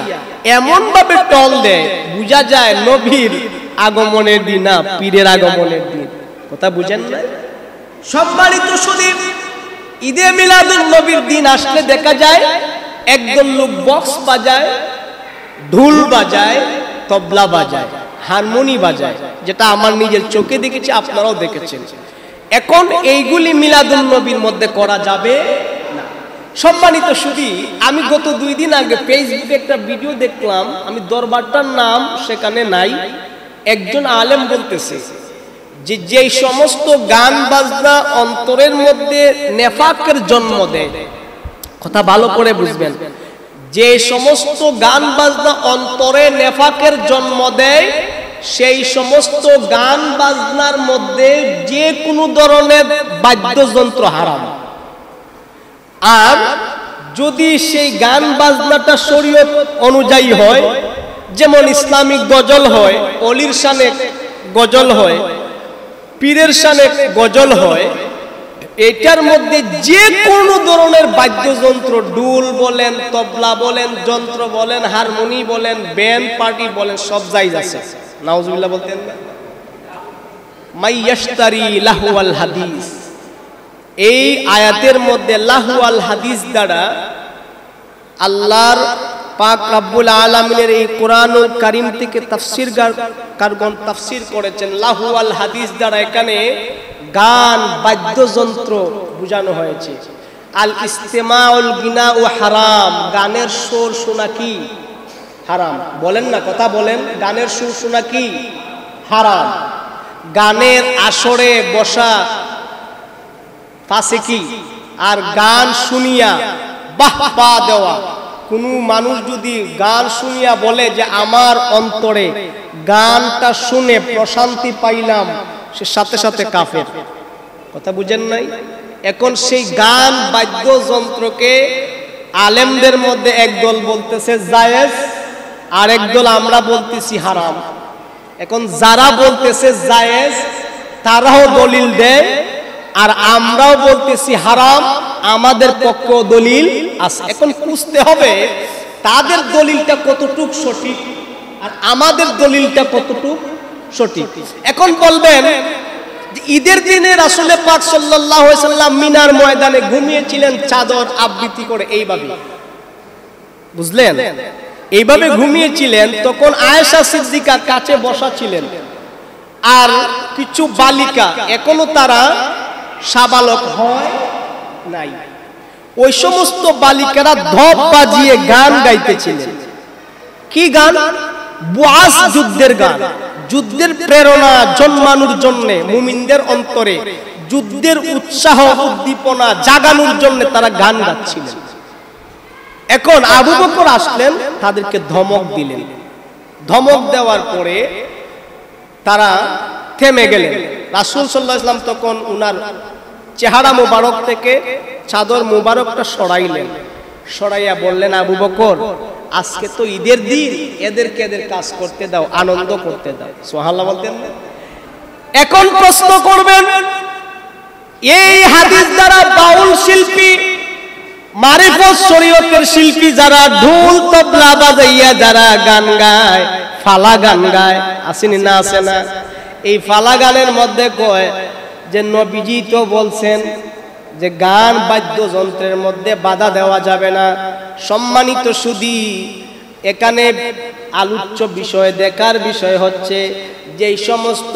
এমন ভাবে টল দেয়, বোঝা যায় নবীর আগমনের দিন না, পীরের আগমনের দিন। কথা বুঝেন না? সম্মানিত সুধী, ঈদে মিলাদুন নবীর দিন আসলে দেখা যায় একদল লোক বক্স বাজায়, ঢোল বাজায়, তবলা বাজায়, হারমোনি বাজায়, যেটা আমার নিজের চোখে দেখেছি, আপনারাও দেখেছেন। এখন এইগুলি মিলাদুন নবীর মধ্যে করা যাবে না। সম্মানিত সুধী, আমি গত 2 দিন আগে ফেসবুকে একটা ভিডিও দেখলাম, আমি দরবারটার নাম সেখানে নাই, একজন আলেম বলতেছে যে যেই সমস্ত গান বাজনা অন্তরের মধ্যে নেফাকের জন্ম দেয়, কথা ভালো করে বুঝবেন, যে সমস্ত গান বাজনা অন্তরে নেফাকের জন্ম দেয়, সেই সমস্ত গান বাজনার মধ্যে যে কোনো ধরনের বাদ্যযন্ত্র হারাম। আর যদি সেই গান বাজনাটা শরীয়ত অনুযায়ী হয়, যেমন ইসলামিক গজল হয়, অলির শানে গজল হয়, পীরের শানে গজল হয়, এটার মধ্যে যে কোনো ধরনের বাদ্যযন্ত্র, ডুল বলেন, তবলা বলেন, যন্ত্র বলেন, হারমোনি বলেন, ব্যান্ড পার্টি বলেন, সব জায়েজ আছে। নাউজুবিল্লাহ বলতেন না? মাই ইয়াশতারি লাহওয়াল হাদিস, এই আয়াতের মধ্যে লাহওয়াল হাদিস দ্বারা আল্লাহর পাক রব্বুল আলামিনের এই কোরআনুল কারীম থেকে তাফসীরকারগণ তাফসীর করেছেন। লাহওয়াল হাদিস দ্বারা এখানে গান বাদ্যযন্ত্র বোঝানো হয়েছে। আল ইস্তেমাউল গিনাউ হারাম, গানের সুর শোনা কি হারাম? বলেন না, কথা বলেন, গানের সুর শোনা কি হারাম? গানের আসরে বসা ফাসিকি, আর গান শুনিয়া বাহবা দেওয়া। কোনো মানুষ যদি গান শুনিয়া বলে যে আমার অন্তরে গানটা শুনে প্রশান্তি পাইলাম, সে সাথে সাথে কাফের। কথা বুঝেন নাই? এখন সেই গান বাদ্যযন্ত্রকে আলেমদের মধ্যে একদল বলতেছে জায়েজ, আর একদল আমরা বলতেছি হারাম। এখন যারা বলতেছে জায়েজ তারাও দলিল দেয়, আর আমরাও বলতেছি হারাম, আমাদের পক্ষে দলিল আছে। এখন বুঝতে হবে তাদের দলিলটা কতটুক সঠিক আর আমাদের দলিলটা কতটুক সঠিক। এখন বলবেন ঈদের দিনে রাসূল পাক সাল্লাল্লাহু আলাইহি সাল্লাম মিনার ময়দানে ঘুমিয়েছিলেন চাদর আবৃত্তি করে, এইভাবে, বুঝলেন? এইভাবে ঘুমিয়েছিলেন। তখন আয়েশা সিদ্দিকা কাছে বসা ছিলেন, আর কিছু বালিকা এখনো তারা সাবালক হয় নাই, ওই সমস্ত বালিকারা ধপ বাজিয়ে গান গাইতেছিলেন। কি গান? বুআস, যুদ্ধের গান। যুদ্ধের প্রেরণা জন্মানোর জন্য, মুমিনদের অন্তরে যুদ্ধের উৎসাহ উদ্দীপনা জাগানোর জন্য তারা গান গাচ্ছিলেন। এখন আবু বকর আসলেন, তাদেরকে ধমক দিলেন। ধমক দেওয়ার পরে তারা থেমে গেলেন। রাসূল সাল্লাল্লাহু আলাইহি ওয়াসাল্লাম তখন উনার চেহারা মুবারক থেকে চাদর মুবারকটা সরাইলেন। সরাইয়া বললেন, আবু বকর, আজকে তো ঈদের দিন, এদেরকে এদের কাজ করতে দাও, আনন্দ করতে দাও। সুবহানাল্লাহ বলতেন। এখন প্রশ্ন করবেন, এই হাদিস দ্বারা বাউল শিল্পী, মারিফত শরীয়তের শিল্পী যারা ঢোল তবলা বাজাইয়া যারা গান গায়, ফালা গান গায়, আসেনি না? আসে না? এই ফালা গানের মধ্যে কয় যে নবীজি তো বলছেন যে গান বাদ্যযন্ত্রের মধ্যে বাধা দেওয়া যাবে না। সম্মানিত সুধী, এখানে আলোচ্য বিষয়, দেখার বিষয় হচ্ছে যে এই সমস্ত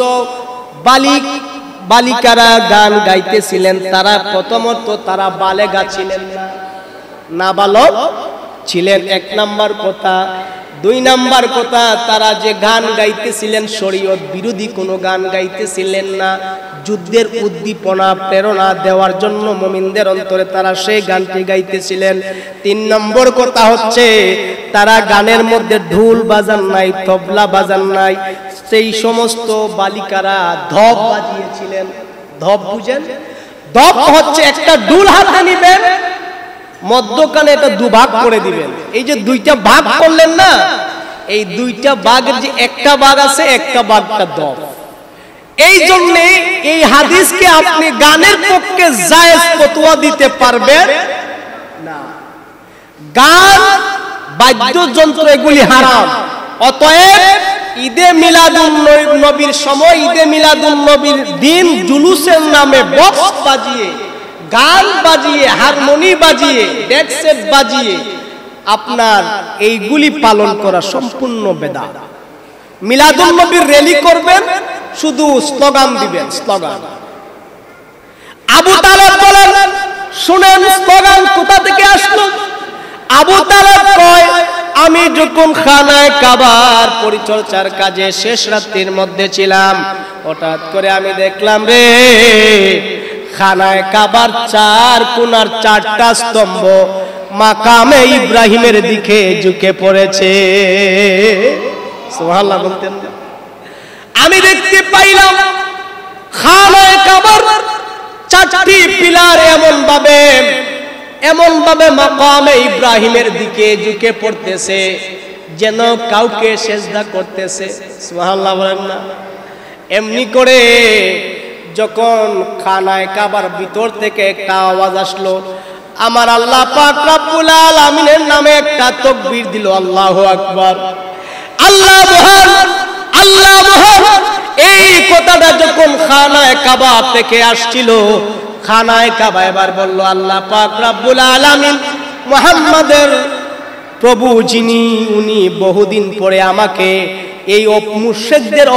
বালিকারা গান গাইতেছিলেন, তারা প্রথমত তারা বালেগা ছিলেন না, নাবালক ছিলেন, এক নাম্বার কথা। দুই নাম্বার কথা, তারা যে গান গাইতেছিলেন শরীয়ত বিরোধী কোনো গান গাইতেছিলেন না, যুদ্ধের উদ্দীপনা প্রেরণা দেওয়ার জন্য মুমিনদের অন্তরে তারা সেই গানটি গাইতেছিলেন। তিন নম্বর কথা হচ্ছে, তারা গানের মধ্যে ঢোল বাজান নাই, তবলা বাজান নাই, সেই সমস্ত বালিকারা ধপ বাজিয়েছিলেন। ধপ বুঝেন? ধপ হচ্ছে একটা ডুল হাতে নিবেন, মধ্যখানে এটা দুভাগ করে দিবেন। এই যে দুইটা ভাগ করলেন না, এই দুইটা ভাগের যে একটা ভাগ আছে, একটা ভাগটা ধপ। এই জন্য এই হাদিসকে আপনি গানের পক্ষে জায়েজ ফতোয়া দিতে পারবেন না। গান বাদ্যযন্ত্র এগুলি হারাম। অতএব ঈদে মিলাদুন নবীর সময়, ঈদে মিলাদুন নবীর দিন জুলুসের নামে বক্স বাজিয়ে, গান বাজিয়ে, হারমোনি বাজিয়ে, ডেক সেট বাজিয়ে আপনার এইগুলি পালন করা সম্পূর্ণ বেদাত। মিলাদুন নবীর র্যালি করবেন, শুধু স্লোগান দিবেন, স্লোগান। আবু তালেব বলেন, শুনেন স্লোগান কোথা থেকে আসলো? আবু তালেব কয়, আমি যখন খানায় কাবার পরিচর্যার কাজে শেষ রাত্রির মধ্যে ছিলাম, হঠাৎ করে আমি দেখলাম রে, খানায় কাবার চার কোণার চারটা স্তম্ভ মাকামে ইব্রাহিমের দিকে ঝুঁকে পড়েছে। সুবহানাল্লাহ বলতেন। আমি দেখতে পাইলাম খানায় কাবার চারটি পিলার এমন ভাবে মাকামে ইব্রাহিমের দিকে ঝুঁকে পড়তেছে যেন কাউকে সেজদা করতেছে। সুবহানাল্লাহ বলেন না? এমনি করে যখন খানায় কাবার ভিতর থেকে একটা আওয়াজ আসলো, আমার আল্লাহ পাক রব্বুল আলামিনের নামে একটা তাকবীর দিল, আল্লাহু আকবার, আল্লাহ মহান, আল্লাহ মহান। এই কথাটা যখন খানায় কাবা থেকে আসছিল, খানায় কাবা এবার বলল, আল্লাহ পাক রব্বুল আলামিন মুহাম্মাদের প্রভু যিনি, উনি বহুদিন পরে আমাকে এই মুশরিকদের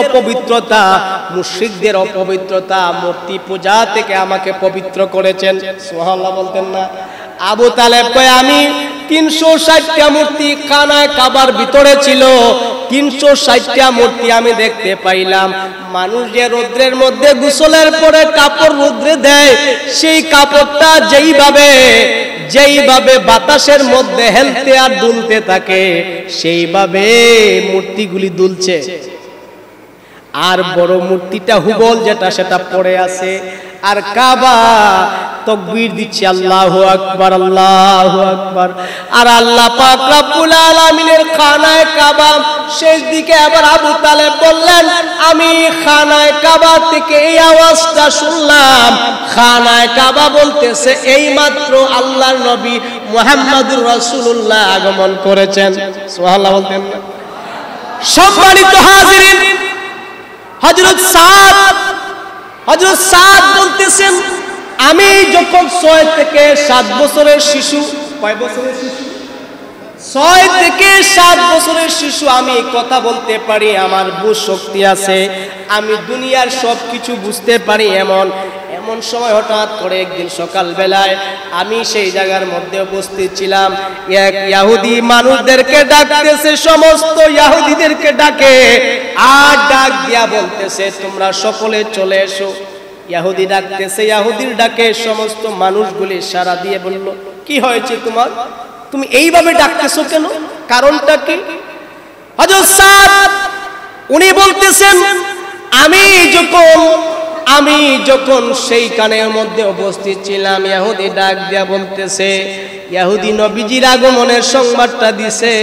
অপবিত্রতা মূর্তি পূজা থেকে আমাকে পবিত্র করেছেন। সুবহানাল্লাহ বলতেন না? আবু তালেব কয়, আমি 360টা মূর্তি খানায় কাবার ভিতরে ছিল, 360টা মূর্তি আমি দেখতে পাইলাম। মানুষ যে রৌদ্রের মধ্যে গোসলের পরে কাপড় রৌদ্রে দেয়, সেই কাপড়টা যেইভাবে বাতাসের মধ্যে হেলতে আর দুলতে থাকে, সেইভাবে মূর্তিগুলি দুলছে। আর বড় মূর্তিটা হুবল যেটা, সেটা পড়ে আছে। আর কাবা তাকবীর দিচ্ছে, আল্লাহু আকবার, আল্লাহু আকবার। আর আল্লাহ পাক রব্বুল আলামিনের খানায় কাবা শেষ দিকে। আবার আবু তালেব বললেন, আমি খানায় কাবা থেকে এই আওয়াজটা শুনলাম, খানায় কাবা বলতেছে এইমাত্র আল্লাহর নবী মুহাম্মদুর রাসূলুল্লাহ আগমন করেছেন। সুবহানাল্লাহ বলতেন না? সম্মানিত হাজিরিন, হযরত সাদ বলতেছেন, আমি যখন 6 থেকে 7 বছরের শিশু, কয় বছরের শিশু? 6 থেকে 7 বছরের শিশু, আমি কথা বলতে পারি, আমার বুঝ শক্তি আছে, আমি দুনিয়ার সবকিছু বুঝতে পারি, এমন এমন সময় হঠাৎ করে একদিন সকাল বেলায় আমি সেই জায়গার মধ্যে উপস্থিত ছিলাম। এক ইহুদি মানুষদেরকে ডাকতেছে, সমস্ত ইহুদিদেরকে ডাকে আর ডাক দিয়া বলতেছে তোমরা সকলে চলে এসো। ইহুদি ডাকতেছে, ইহুদির ডাকে সমস্ত মানুষগুলি সাড়া দিয়ে বলল কি হয়েছে তোমার, তুমি এইভাবে ডাকতেছো কেন, কারণটা কি? হযরত সাদ উনি বলতেছেন আমি যখন সেই কানের মধ্যে উপস্থিত ছিলাম, ইহুদি ডাক দিয়া বলতেছে, ইহুদি নবীজির আগমনের সংবাদটা দিছে,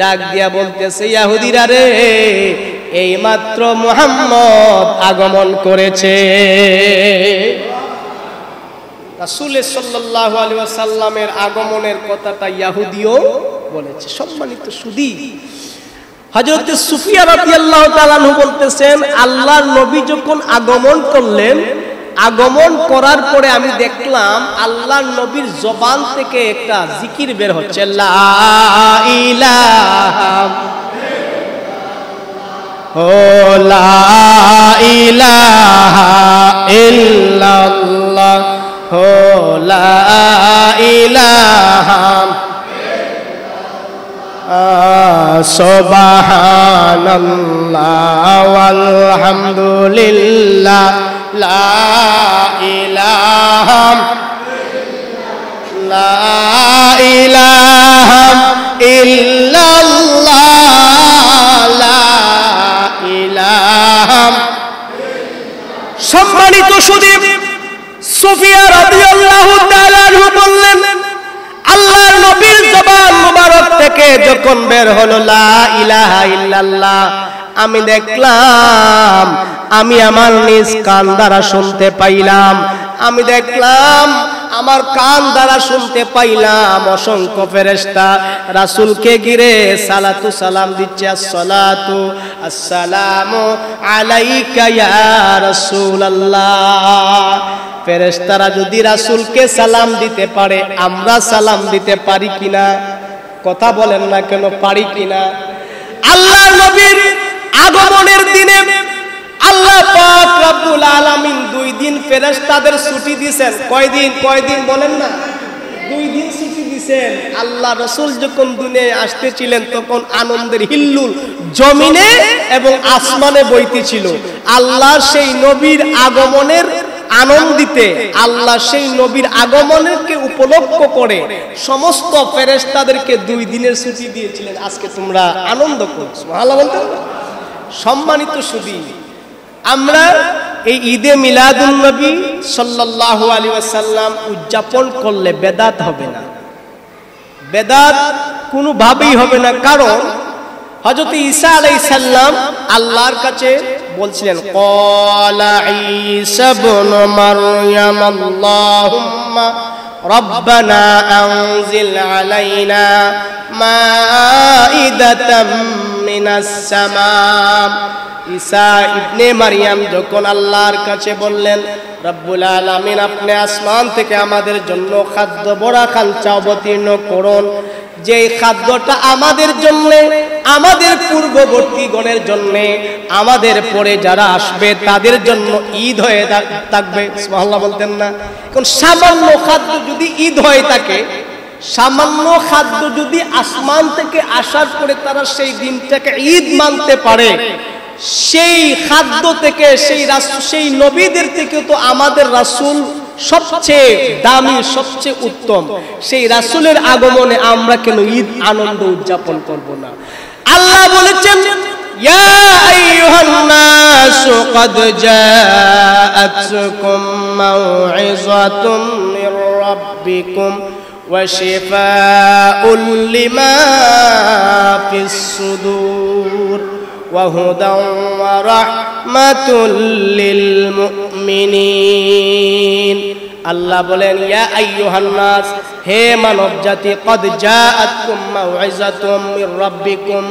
ডাক দিয়া বলতেছে ইহুদিরা রে এইমাত্র মুহাম্মদ আগমন করেছে। রাসূল সাল্লাল্লাহু আলাইহি ওয়াসাল্লামের আগমনের কথাটা ইহুদিও বলেছে। সম্মানিত সুধী, হযরত সুফিয়া রাদিয়াল্লাহু তাআলা আনহু বলতেছেন আল্লাহর নবী যখন আগমন করলেন, আগমন করার পরে আমি দেখলাম আল্লাহর নবীর জবান থেকে একটা জিকির বের হচ্ছে, লা ইলাহা লা ইলাহা ইল্লাল্লাহ লা ইলাহা সুবহানাল্লাহ ওয়ালহামদুলিল্লাহ লা ইলাহা ইল্লাল্লাহ লা ইলাহা। সম্মানিত সুধী, সুফিয়া রাদিয়াল্লাহু তাআলা আনহু বললেন আল্লাহর নবীর জবান মুবারক থেকে যখন বের হলো লা ইলাহা ইল্লাল্লাহ, আমি দেখলাম, আমি আমার নিজ কান দ্বারা শুনতে পাইলাম, আমি দেখলাম আমার কান দ্বারা শুনতে পাইলাম অসংখ্য ফেরেশতা রাসূলকে ঘিরে সালাতু সালাম দিচ্ছে, আসসালাতু আসসালামু আলাইকা ইয়া রাসূলুল্লাহ। ফেরেশতারা যদি রাসূলকে সালাম দিতে পারে, আমরা সালাম দিতে পারি কিনা? কথা বলেন না কেন, পারি কিনা? আল্লাহর নবীর আগমনের দিনে আল্লাহ পাক রব্বুল আলামিন 2 দিন ফেরেশতাদের ছুটি দিয়েছেন। কয়দিন বলেন না? 2 দিন ছুটি দিয়েছেন। আল্লাহ রাসূল যখন দুনিয়ায় আসতেছিলেন তখন আনন্দের হিল্লুল জমিনে এবং আসমানে বইতেছিল। আল্লাহ সেই নবীর আগমনের আনন্দিতে, আল্লাহ সেই নবীর আগমনকে উপলক্ষ করে সমস্ত ফেরেশতাদেরকে 2 দিনের ছুটি দিয়েছিলেন। আজকে তোমরা আনন্দ করো, সুবহানাল্লাহ বলতেন। সম্মানিত সুধী, আমরা এই ঈদে মিলাদুন নবী সাল্লাল্লাহু আলাইহি ওয়াসাল্লাম উদযাপন করলে বেদাত হবে না, বেদাত কোনোভাবেই হবে না। কারণ হযরত ঈসা আলাইহিস সালাম আল্লাহর কাছে বলছিলেন, ক্বালা ঈসা ইবনু মারইয়াম আল্লাহুম্মা রাব্বানা আনজিল আলাইনা মাইদাতাম মিনাস সামা। ঈসা ইবনে মারইয়াম যখন আল্লাহর কাছে বললেন, রব্বুল আলামিন আপনি আসমান থেকে আমাদের জন্য খাদ্য বড়া খালচা অবতীর্ণ করুন, যে খাদ্যটা আমাদের জন্য, আমাদের পূর্ববর্তী গণের জন্য, আমাদের পরে যারা আসবে তাদের জন্য ঈদ হয়ে থাকবে। সুবহানাল্লাহ বলতেন না? এখন সামান্য খাদ্য যদি ঈদ হয়ে থাকে, সামান্য খাদ্য যদি আসমান থেকে আসার পরে তারা সেই দিনটাকে ঈদ মানতে পারে, সেই খাদ্য থেকে সেই নবীদের থেকে তো আমাদের রাসূল সবচেয়ে দামি, সবচেয়ে উত্তম। সেই রাসূলের আগমনে আমরা কেন ঈদ আনন্দ উদযাপন করব না? আল্লাহ বলেছেন, ইয়া আইয়ুহান নাসু ক্বাদ জাআতকুম মাউইযাতুম মির রাব্বিকুম ওয়া শিফাউল লিমা ফিস সুদূর ওয়া হুদাও ওয়া রাহমাতুল লিল মুমিনিন। আল্লাহ বলেন, ইয়া আইয়ুহান নাস, হে মানব জাতি, ক্বাদ জাআতকুম মাউইযাতুম মির রাব্বিকুম,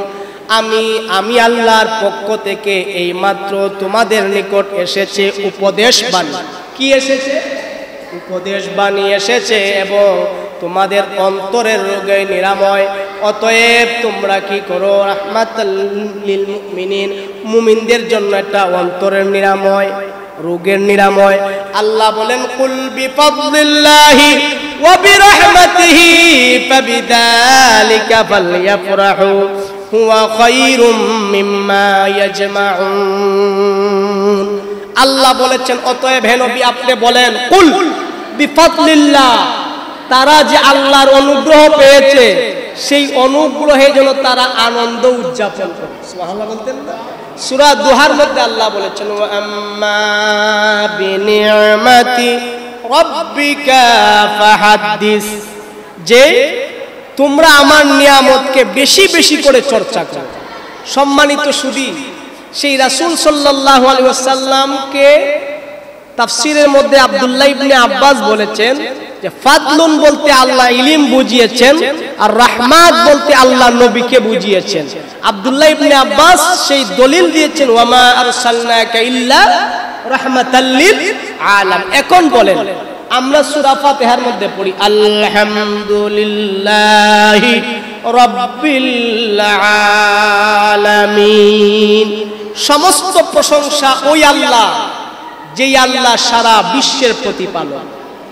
আমি আল্লাহর পক্ষ থেকে এইমাত্র তোমাদের নিকট এসেছে উপদেশ বাণী। কি এসেছে? উপদেশ বাণী এসেছে এবং তোমাদের অন্তরের রোগের নিরাময়। অতএব তোমরা কি করো? রাহমাতাল লিল মুমিনিন, মুমিনদের জন্য একটা অন্তরের নিরাময়, রোগের নিরাময়। আল্লাহ বলেন কুল বিফাদলিল্লাহি ওয়া বিরহমাতিহি ফাবিযালিকা ফালইফরাহু হুয়া খায়রুম মিম্মা ইয়াজমাউন। আল্লাহ বলেছেন অতএব হে নবী আপনি বলেন কুল বিফাদলিল্লাহ, তারা যে আল্লাহর অনুগ্রহ পেয়েছে সেই অনুগ্রহে যেন তারা আনন্দ উদযাপন করে। সুবহানাল্লাহ বলতেন না? সূরা দুহার মধ্যে আল্লাহ বলেছেন ওয়া আম্মা বিনি'মাতি রাব্বিকা ফাহাদ্দিস, যে তোমরা আমার নিয়ামতকে বেশি বেশি করে চর্চা করো। সম্মানিত সুধী, সেই রাসূল সাল্লাল্লাহু আলাইহি ওয়াসাল্লামকে তাফসীরের মধ্যে আব্দুল্লাহ ইবনে আব্বাস বলেছেন যে ফাদলুন বলতে আল্লাহ ইলম বুঝিয়েছেন, আর রাহমাত বলতে আল্লাহ নবীকে বুঝিয়েছেন। আব্দুল্লাহ ইবনে আব্বাস সেই দলিল দিয়েছেন ওয়ামা আরসালনাকা ইল্লা রাহমাতাল লিল আলাম। এখন বলেন আমরা সূরা ফাতিহার মধ্যে পড়ি আলহামদুলিল্লাহি রাব্বিল আলামিন, সমস্ত প্রশংসা ওই আল্লাহ যেই আল্লাহ সারা বিশ্বের প্রতিপালক।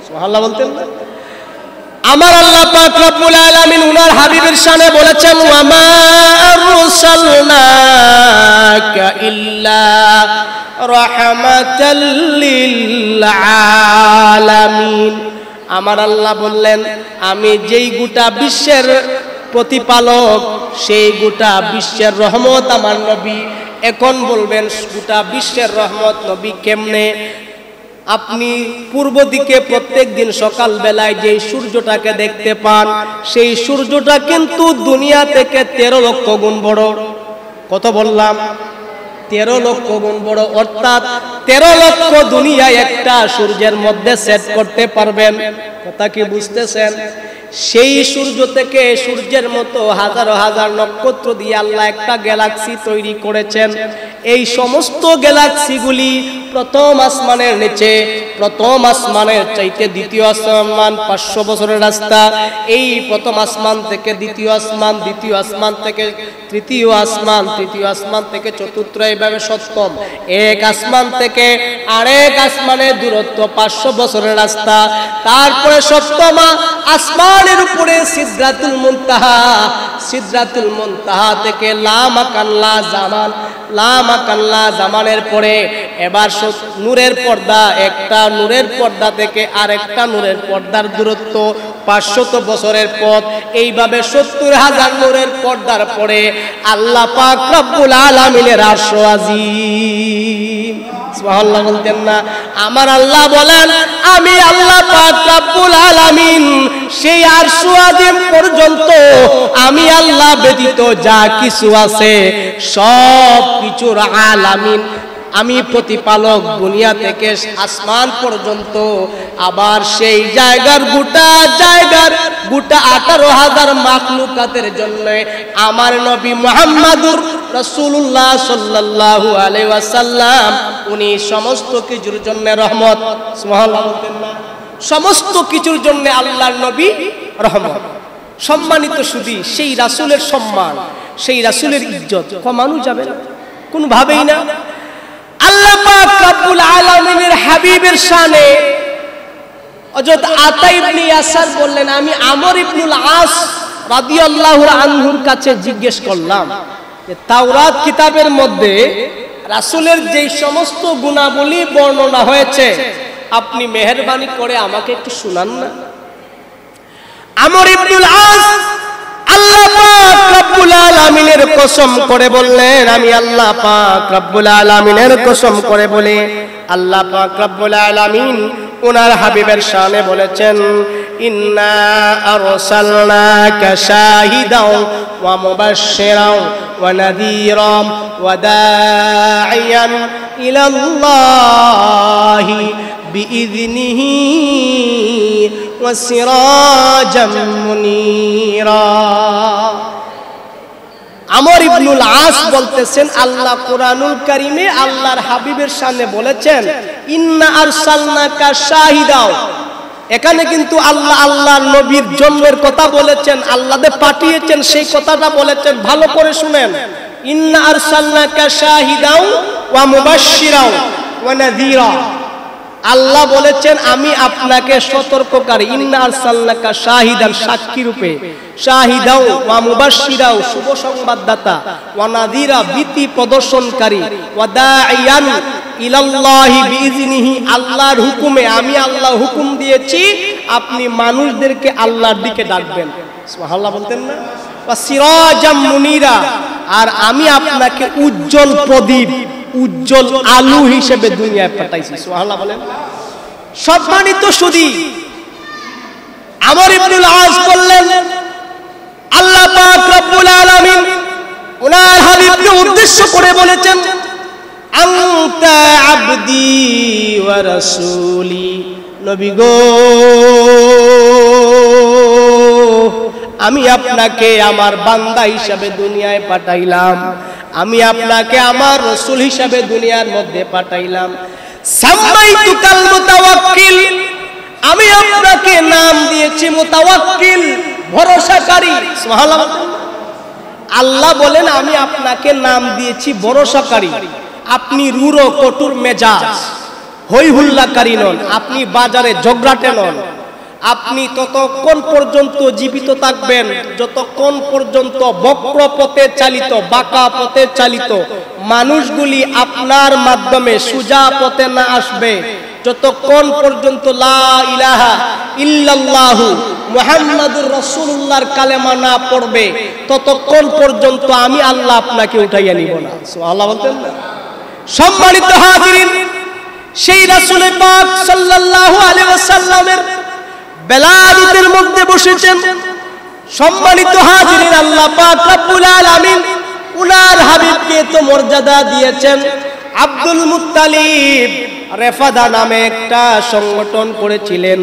সুবহানাল্লাহ বলতেন না? আমার আল্লাহ পাক রব্বুল আলামিন উনার হাবিবের শানে বলেছেন ওয়ামা আরসালনাকা ইল্লা রাহমাতাল লিল আলামিন। আমার আল্লাহ বললেন আমি যেই গোটা বিশ্বের প্রতিপালক সেই গোটা বিশ্বের রহমত আমার নবী। এখন বলবেন গোটা বিশ্বের রহমত নবী কেমনে? আপনি পূর্ব দিকে প্রত্যেক দিন সকাল বেলায় যে সূর্যটাকে দেখতে পান সেই সূর্যটা কিন্তু দুনিয়া থেকে 13 লক্ষ গুণ বড়। কত বললাম? 13 লক্ষ গুণ বড়, অর্থাৎ 13 লক্ষ দুনিয়া একটা সূর্যের মধ্যে সেট করতে পারবেন। কথা কি বুঝতেছেন? সেই সূর্য থেকে সূর্যের মতো হাজার হাজার নক্ষত্র দিয়ে আল্লাহ একটা গ্যালাক্সি তৈরি করেছেন। এই সমস্ত গ্যালাক্সিগুলি প্রথম আসমানের নিচে, প্রথম আসমানের চাইতে দ্বিতীয় আসমান 500 বছরের রাস্তা। এই প্রথম আসমান থেকে দ্বিতীয় আসমান, দ্বিতীয় আসমান থেকে তৃতীয় আসমান, তৃতীয় আসমান থেকে চতুর্থ, এইভাবে সপ্তম। এক আসমান থেকে আরেক আসমানের দূরত্ব 500 বছরের রাস্তা। তারপরে সপ্তম আসমানের উপরে সিদরাতুল মুনতাহা, সিদরাতুল মুনতাহা থেকে লা মাকান লা জামান, লা মাকান লা জামানের পরে এবার নূরের পর্দা, একটা নূরের পর্দা থেকে আরেকটা নূরের পর্দার দূরত্ব 500 বছরের পথ। এইভাবে 70,000 নূরের পর্দার পরে আল্লাহ পাক রব্বুল আলামিনের আরশ আজিম। সুবহানাল্লাহ বলতেন না? আমার আল্লাহ বলেন আমি আল্লাহ পাক রব্বুল আলামিন সেই আরশ আজিম পর্যন্ত আমি আল্লাহ ব্যতীত যা কিছু আছে সব কিছুর আলামিন, আমি প্রতিপালক, দুনিয়া থেকে আসমান পর্যন্ত। আবার সেই জায়গার গোটা 18,000 মাখলুকাতের জন্য আমার নবী মুহাম্মাদুর রাসূলুল্লাহ সাল্লাল্লাহু আলাইহি ওয়াসাল্লাম উনি সমস্ত কিছুর জন্য রহমত। সুবহানাল্লাহ বলতেন না? সমস্ত কিছুর জন্য আল্লাহর নবী রহমত। সম্মানিত সুধী, সেই রাসূলের সম্মান, সেই রাসূলের ইজ্জত কমানো যাবে না কোনোভাবেই না। আল্লাহ পাক রব্বুল আলামিনের হাবিবের শানে হযরত আতা ইবনে ইয়াসার বললেন আমি আমর ইবনুল আস রাদিয়াল্লাহু আনহুর কাছে জিজ্ঞেস করলাম যে তাওরাত কিতাবের মধ্যে রাসূলের যেই সমস্ত গুণাবলী বর্ণনা হয়েছে আপনি মেহেরবানি করে আমাকে একটু শুনান না। আমর ইবনুল আস আল্লাহ পাক রব্বুল আলামিনের কসম করে বললেন, আমি আল্লাহ পাক রব্বুল আলামিনের কসম করে বলে আল্লাহ পাক রব্বুল আলামিন ওনার হাবিবের শানে বলেছেন ইন্না আরসালনাকা শাহিদাও ওয়া মুবাশশিরাও ওয়া নাযীরাও ওয়া দাঈয়ান ইলাল্লাহি বিইذনিহি ওয়া সিরাজাম মুনীরা। আমর ইবনুল আস বলতেছেন আল্লাহ কোরআনুল কারীমে আল্লাহর হাবিবের সামনে বলেছেন ইন্না আরসালনাকা শাহিদাও। এখানে কিন্তু আল্লাহ আল্লাহর নবীর জন্মের কথা বলেছেন, আল্লাহকে পাঠিয়েছেন সেই কথাটা বলেছেন। ভালো করে শুনেন, ইন্না আরসালনাকা শাহিদাও ওয়া মুবাশশিরাও ওয়া নাযীরা। আল্লাহ বলেছেন আমি আপনাকে সতর্ককারী, ইন্না আরসালনাকা শাহিদান, সাক্ষী রূপে, শাহিদাও ওয়া মুবাশশিরাও, শুভ সংবাদদাতা, ওয়া নাযীরা, ভীতি প্রদর্শনকারী, ওয়া দাঈয়ান ইলাল্লাহি বিইজনিহি, আল্লাহর হুকুমে, আমি আল্লাহ হুকুম দিয়েছি আপনি মানুষদেরকে আল্লাহর দিকে ডাকবেন। সুবহানাল্লাহ বলতেন না? ওয়া সিরাজাম মুনীরা, আর আমি আপনাকে উজ্জ্বল প্রদীপ, উজ্জ্বল আলো হিসেবে দুনিয়ায় পাঠাইছি। সুবহানাল্লাহ বলেন। সম্মানিত সুধী, আমর ইবনুল আস বললেন আল্লাহ পাক রব্বুল আলামিন ওনার হাবিবকে উদ্দেশ্য করে বলেছেন আনতা আবদি ওয়া রাসূলি, নবী গো আমি আপনাকে আমার বান্দা হিসাবে দুনিয়ায় পাঠাইলাম, আমি আপনাকে আমার রাসূল হিসাবে দুনিয়ার মধ্যে পাঠাইলাম। সাম্মাইতুকাল মুতাওয়াক্কিল, আমি আপনাকে নাম দিয়েছি মুতাওয়াক্কিল, ভরসাকারী। সুবহানাল্লাহ। আল্লাহ বলেন আমি আপনাকে নাম দিয়েছি ভরসাকারী। আপনি রূঢ় কঠোর মেজাজ, হই হুল্লাকারী নন, আপনি বাজারে ঝগড়াটে নন। আপনি ততক্ষণ পর্যন্ত জীবিত থাকবেন যতক্ষণ পর্যন্ত বক্র পথে চালিত, বাঁকা পথে চালিত মানুষগুলি আপনার মাধ্যমে সোজা পথে না আসবে, যতক্ষণ পর্যন্ত লা ইলাহা ইল্লাল্লাহু মুহাম্মাদুর রাসূলুল্লাহর কালেমা না পড়বে ততক্ষণ পর্যন্ত আমি আল্লাহ আপনাকে উঠাইয়া নিব না। সুবহানাল্লাহ বলতেন না? সম্মানিত হাজিরিন, সেই রাসূল পাক সাল্লাল্লাহু আলাইহি ওয়াসাল্লামের বেলাদতের মধ্যে বসেছেন। সম্মানিত হাজিরিন, আল্লাহ পাক রব্বুল আলামিন উনার হাবিবকে তো মর্যাদা দিয়েছেন। আব্দুল মুত্তালিব রেফাদা নামে একটা সংগঠন করেছিলেন,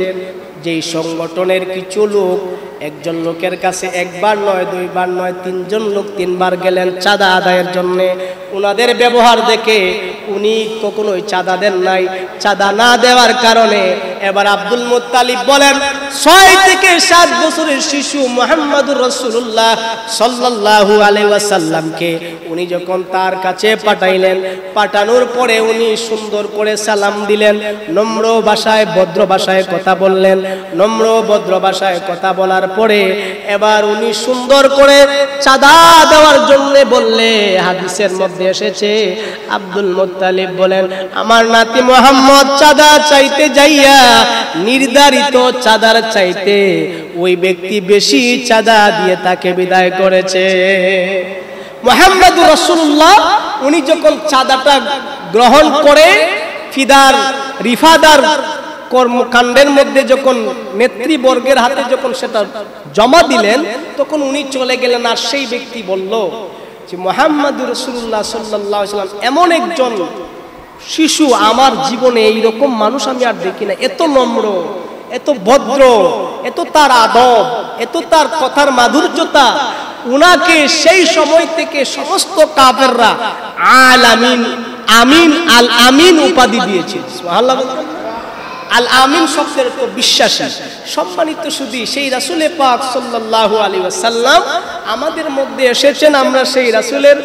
যেই সংগঠনের কিছু লোক একজন লোকের কাছে একবার নয়, দুইবার নয়, তিনজন লোক তিনবার গেলেন চাঁদা আদায়ের জন্য। উনাদের ব্যবহার দেখে উনি কখনোই চাঁদা দেন নাই। চাঁদা না দেওয়ার কারণে এবার আব্দুল মুত্তালিব বলেন 6 থেকে 7 বছরের শিশু মুহাম্মদুর রাসূলুল্লাহ সাল্লাল্লাহু আলাইহি ওয়াসাল্লামকে উনি যখন তার কাছে পাঠাইলেন, পাঠানোর পরে উনি সুন্দর করে সালাম দিলেন, নম্র ভাষায় ভদ্র ভাষায় কথা বললেন। নম্র ভদ্র ভাষায় কথা বলার পরে এবার উনি সুন্দর করে চাঁদা দেওয়ার জন্য বললে, হাদিসের মধ্যে এসেছে আব্দুল মুত্তালিব বলেন আমার নাতি মুহাম্মদ চাঁদা চাইতে যাইয়া নির্ধারিত চাঁদার চাইতে ওই ব্যক্তি বেশি চাঁদা দিয়ে তাকে বিদায় করেছে। মুহাম্মদুর রাসূলুল্লাহ উনি যখন চাঁদাটা গ্রহণ করে ফিদার রিফাদার কর্মকাণ্ডের মধ্যে যখন নেতৃবর্গের হাতে যখন সেটা জমা দিলেন তখন উনি চলে গেলেন। আর সেই ব্যক্তি বলল যে মুহাম্মদুর রাসূলুল্লাহ সাল্লাল্লাহু আলাইহি ওয়াসাল্লাম এমন একজন শিশু, আমার জীবনে এইরকম মানুষ আমি আর দেখি না, এত নম্র, এত ভদ্র, এত তার আদব, এত তার কথার মাধুর্যতা। উনাকে সেই সময় থেকে সমস্ত কাফেররা আল আমিন, আমিন, আল আমিন উপাধি দিয়েছে। সুবহানাল্লাহ। আল আমিন শব্দের তো বিশ্বাসী। সম্মানিত সুধী, সেই রাসূল পাক সাল্লাল্লাহু আলাইহি ওয়াসাল্লাম আমাদের মধ্যে এসেছেন, আমরা সেই রাসূলের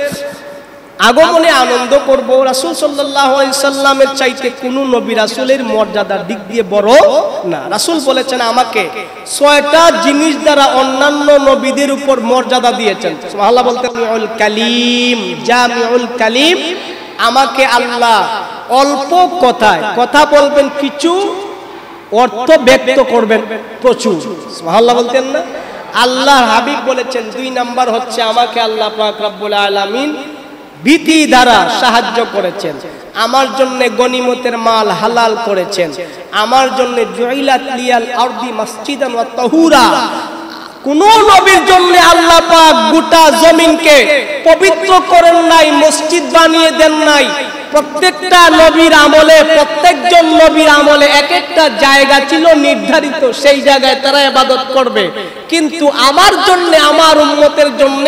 আগমনে আনন্দ করব। রাসূল সাল্লাল্লাহু আলাইহি ওয়াসাল্লামের চাইতে কোন নবী রাসূলের মর্যাদার দিক দিয়ে বড় না। রাসূল বলেছেন আমাকে 6টা জিনিস দ্বারা অন্যান্য নবীদের উপর মর্যাদা দিয়েছেন। সুবহানাল্লাহ বলতে জামিউল কালিম, জামিউল কালিম, আমাকে আল্লাহ অল্প কথায় কথা বলবেন, কিছু অর্থ ব্যক্ত করবেন প্রচুর। সুবহানাল্লাহ বলতেন না? আল্লাহর হাবিব বলেছেন 2 নাম্বার হচ্ছে আমাকে আল্লাহ পাক রব্বুল আলামিন ভীতি দ্বারা সাহায্য করেছেন, আমার জন্য গনিমতের মাল হালাল করেছেন, আমার জন্য জুইলাত লিয়াল আরদি মসজিদান ওয়া তাহুরা। কোন নবীর জন্য আল্লাহ পাক গোটা জমিনকে পবিত্র করেন নাই, মসজিদ বানিয়ে দেন নাই। প্রত্যেকটা নবীর আমলে, প্রত্যেকজন নবীর আমলে এক একটা জায়গা ছিল নির্ধারিত, সেই জায়গায় তারা ইবাদত করবে। কিন্তু আমার জন্য, আমার উম্মতের জন্য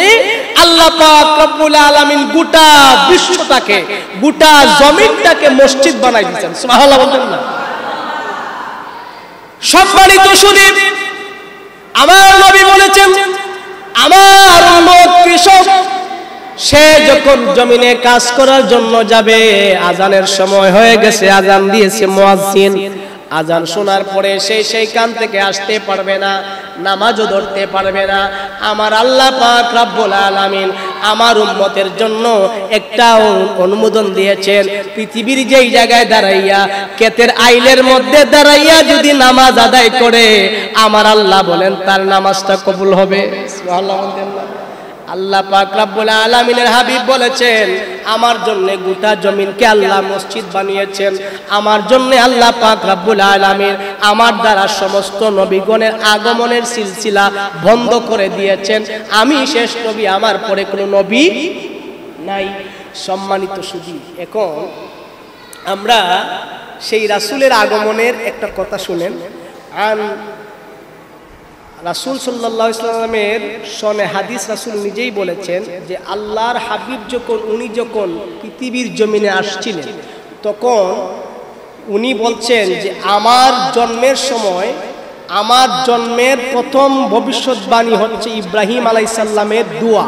আল্লাহ পাক রব্বুল আলামিন গোটা বিশ্বটাকে, গোটা জমিনটাকে মসজিদ বানাই দিয়েছেন। সুবহানাল্লাহ বলতেন না? সম্মানিত সুধী, আমার নবী বলেছেন আমার উম্মত কৃষক, সে যখন জমিনে কাজ করার জন্য যাবে, আজানের সময় হয়ে গেছে, আজান দিয়েছে মুয়াজ্জিন, আজান শোনার পরে সেই কান থেকে আসতে পারবে না, নামাজও ধরতে পারবে না। আমার আল্লাহ পাক রব্বুল আলামিন আমার উম্মতের জন্য একটা অনুমোদন দিয়েছেন, পৃথিবীর যেই জায়গায় দাঁড়াইয়া, ক্ষেতের আইলের মধ্যে দাঁড়াইয়া যদি নামাজ আদায় করে, আমার আল্লাহ বলেন তার নামাজটা কবুল হবে। সুবহানাল্লাহ। আল্লাহ পাক রব্বুল আলামিনের হাবিব বলেছেন, আমার জন্য গোটা জমিনকে আল্লাহ মসজিদ বানিয়েছেন, আমার জন্য আল্লাহ পাক রব্বুল আলামিন আমার দ্বারা সমস্ত নবীগণের আগমনের সিলসিলা বন্ধ করে দিয়েছেন। আমি শেষ নবী, আমার পরে কোনো নবী নাই। সম্মানিত সুধী, এখন আমরা সেই রাসূলের আগমনের একটা কথা শুনেন। রাসূল সাল্লাল্লাহু আলাইহি ওয়াসাল্লামের সনে হাদিস, রাসূল নিজেই বলেছেন যে আল্লাহর হাবিব উনি যখন পৃথিবীর জমিনে আসছিলেন, তখন উনি বলছেন যে আমার জন্মের সময়, আমার জন্মের প্রথম ভবিষ্যৎবাণী হচ্ছে ইব্রাহিম আলাইহিস সালামের দোয়া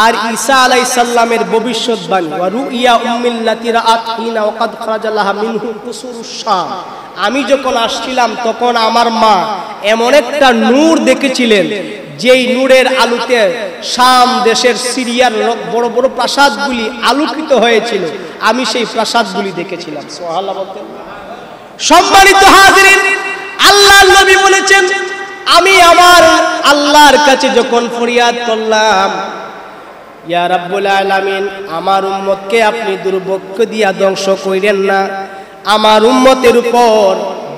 আর ঈসা আলাইহিস সালামের ভবিষ্যৎবাণী। ওয়া রুইয়া উম্মিল্লাতি রাআত হিনা ওয়াকাদ খারাজা লাহা মিনহু কুসুরুশ শাম। আমি যখন আসছিলাম তখন আমার মা এমন একটা নূর দেখেছিলেন, যেই নূরের আলোতে শাম দেশের সিরিয়ার বড় বড় প্রাসাদগুলি আলোকিত হয়েছিল। আমি সেই প্রাসাদগুলি দেখেছিলাম। সুবহানাল্লাহ বলতেন। সম্মানিত হাজিরিন, আল্লাহর নবী বলেছেন, আমি আমার আল্লাহর কাছে যখন ফরিয়াদ করলাম, ইয়া রাব্বুল আলামিন, আমার উম্মতকে আপনি দুর্ভিক্ষ দিয়া ধ্বংস কইরেন না, আমার উম্মতের উপর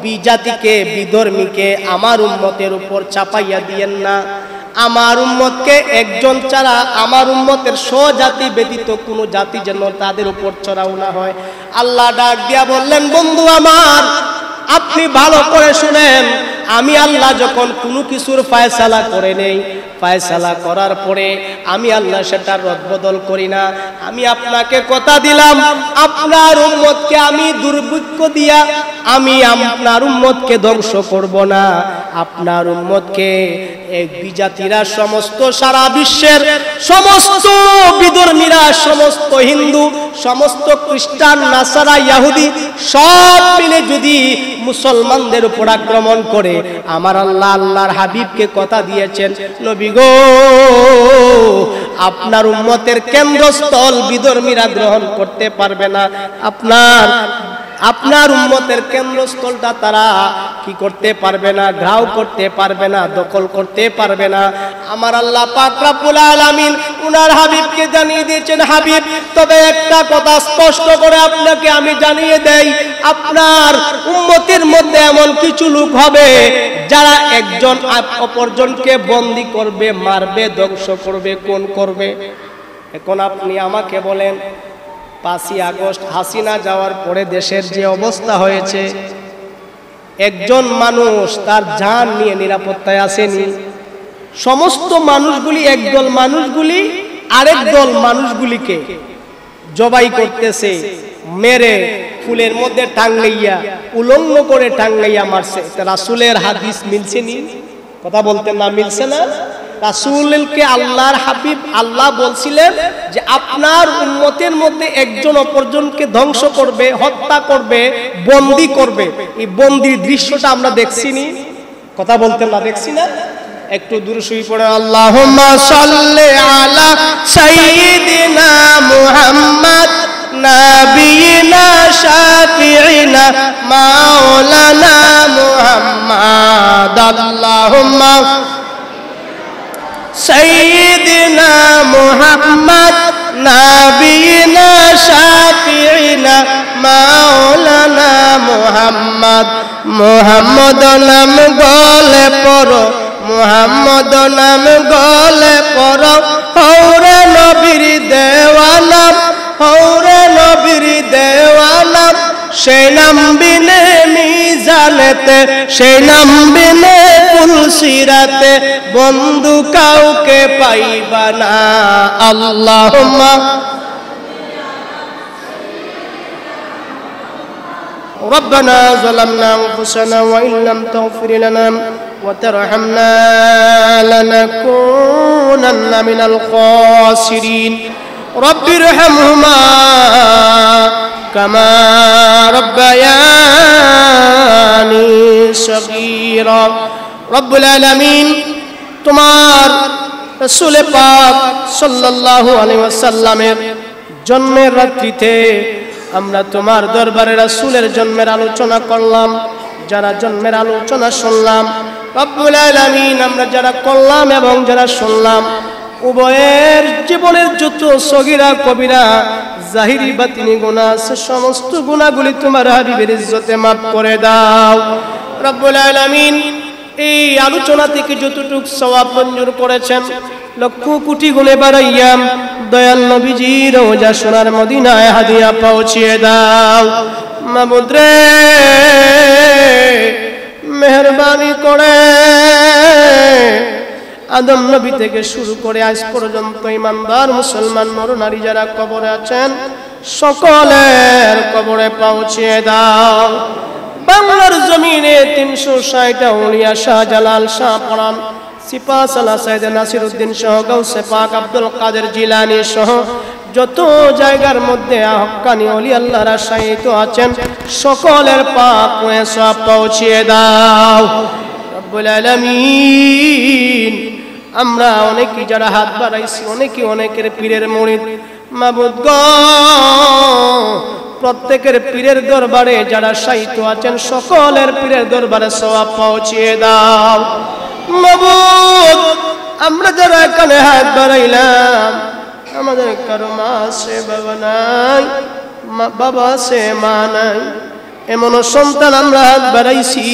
বিজাতিকে, বিধর্মীকে আমার উম্মতের উপর চাপাইয়া দিয়েন না, আমার উম্মতকে একজন ছাড়া আমার উম্মতের স্বজাতি ব্যতীত কোনো জাতি যেন তাদের উপর চড়াও না হয়। আল্লাহ ডাক দিয়া বললেন, বন্ধু আমার, আপনি ভালো করে শুনেন, আমি আল্লাহ যখন কোনো কিছুর ফায়সালা করে নেই, ফায়সালা করার পরে আমি আল্লাহ সেটা রদবদল করি না। আমি আপনাকে কথা দিলাম, আপনার উম্মতকে আমি দুর্ভিক্ষ দিয়া আমি আপনার উম্মতকে ধ্বংস করব না। আপনার উম্মতকে এক বিজাতিরা, সমস্ত সারা বিশ্বের সমস্ত বিধর্মীরা, সমস্ত হিন্দু, সমস্ত খ্রিস্টান, নাসারা, ইহুদি সব মিলে যদি মুসলমানদের উপর আক্রমণ করে, আমার আল্লাহ আল্লাহর হাবিবকে কথা দিয়েছেন, নবী গো, আপনার উম্মতের কেন্দ্রস্থল বিধর্মীরা গ্রহণ করতে পারবে না। আপনার উম্মতের কেন্দ্রস্থলটা তারা কি করতে পারবে না, ঘাও করতে পারবে না, দখল করতে পারবে না। আমার আল্লাহ পাক রব্বুল আলামিন উনার হাবিবকে জানিয়ে দিয়েছেন, হাবিব, তবে একটা কথা স্পষ্ট করে আপনাকে আমি জানিয়ে দেই, আপনার উম্মতের মধ্যে এমন কিছু লোক হবে যারা একজন অপরজনকে বন্দী করবে, মারবে, ধ্বংস করবে। কোন করবে? এখন আপনি আমাকে বলেন, 5ই আগস্ট হাসিনা যাওয়ার পরে দেশের যে অবস্থা হয়েছে, একজন মানুষ তার জান নিয়ে নিরাপত্তায় আসেনি। সমস্ত মানুষগুলি, একদল মানুষগুলি আরেক দল মানুষগুলিকে জবাই করতেছে, মেরে ফুলের মধ্যে টাঙ্গাইয়া, উলঙ্গ করে টাঙ্গাইয়া মারছে। রাসূলের হাদিস মিলছে নি? কথা বলতেন না, মিলছে না? রাসূলকে আল্লাহর হাবিব আল্লাহ বলছিলেন যে আপনার উম্মতের মধ্যে একজন অপরজনকে ধ্বংস করবে, হত্যা করবে, বন্দী করবে। এই বন্দির দৃশ্যটা আমরা দেখছি নি? কথা বলতেন না, দেখছি না? একটু দূরে শুই পড়ে, আল্লাহুম্মা সাল্লি আলা সাইয়্যিদিনা মুহাম্মদ নাবিয়িনা শাফিঈনা মাওলানা মুহাম্মদ। আল্লাহুম্মা সাইয়্যিদিনা মুহাম্মদ নাবিয়িনা শাফিঈনা মাওলানা মুহাম্মদ। মুহাম্মদ নাম গলে পড়ো, মুহাম্মদ নাম গলে পড়ো, হৌরে নবীর দেওয়ানা, হৌরে নবীর দেওয়ানা। সেই নাম বিনে মিজানেতে, সেই নাম বিনে পুলসিরাতে বন্ধু কাউকে পাইবা না। আল্লাহুম্মা ربنا ظلمنا أنفسنا وإن لم تغفر لنا وترحمنا لنكونن من الخاسرين رب ارحمهما كما ربياني صغيرا رب العالمين তোমার রাসূল পাক সাল্লাল্লাহু আলাইহি ওয়াসাল্লামের জন্মের রাত্রিতে আমরা তোমার দরবারে রাসূলের জন্মের আলোচনা করলাম, যারা জন্মের আলোচনা শুনলাম রব্বুল আলামিন আমরা যারা করলাম এবং যারা শুনলাম উভয়ের জীবনের যত সগীরা কবিরা জাহিরি বাতিনি গুনাহ আছে সমস্ত গুনাহগুলি তোমার হাবিবের ইজ্জতে maaf করে দাও রব্বুল আলামিন। এই আলোচনা থেকে যতটুকু সওয়াব মঞ্জুর করেছেন লক্ষ কোটি গুণে বাড়াইয়া দয়াল নবীজির রওজা সোনার মদিনায় হাদিয়া পৌঁছিয়ে দাও মাবুদ রে মেহেরবানি করে আদম নবী থেকে শুরু করে আজ পর্যন্ত ইমানদার মুসলমান নর নারী যারা কবরে আছেন সকলের কবরে পৌঁছিয়ে দাও। বাংলার জমিনে 360টা আউলিয়া শাহজালাল শাহ পরান সিপাহসালা সাইয়েদ নাসিরউদ্দিন সহ গাউসে পাক আব্দুল কাদের জিলানী সহ যত জায়গার মধ্যে হক্কানি ওলি আল্লাহরা শায়িত আছেন সকলের পাক হয়ে সব পৌঁছিয়ে দাও রব্বুল আলামিন। আমরা অনেকেই যারা হাত বাড়াইছি অনেকেই অনেকের পীরের মুরিদ মাবুদ গো প্রত্যেকের পীরের দরবারে যারা শায়িত আছেন সকলের পীরের দরবারে সওয়াব পৌঁছিয়ে দাও মাবুদ। আমরা যারা এখানে হাত বাড়াইলাম আমাদের কারো মা আছে বাবা নাই, বাবা আছে মা নাই, এমন সন্তান আমরা হাত বাড়াইছি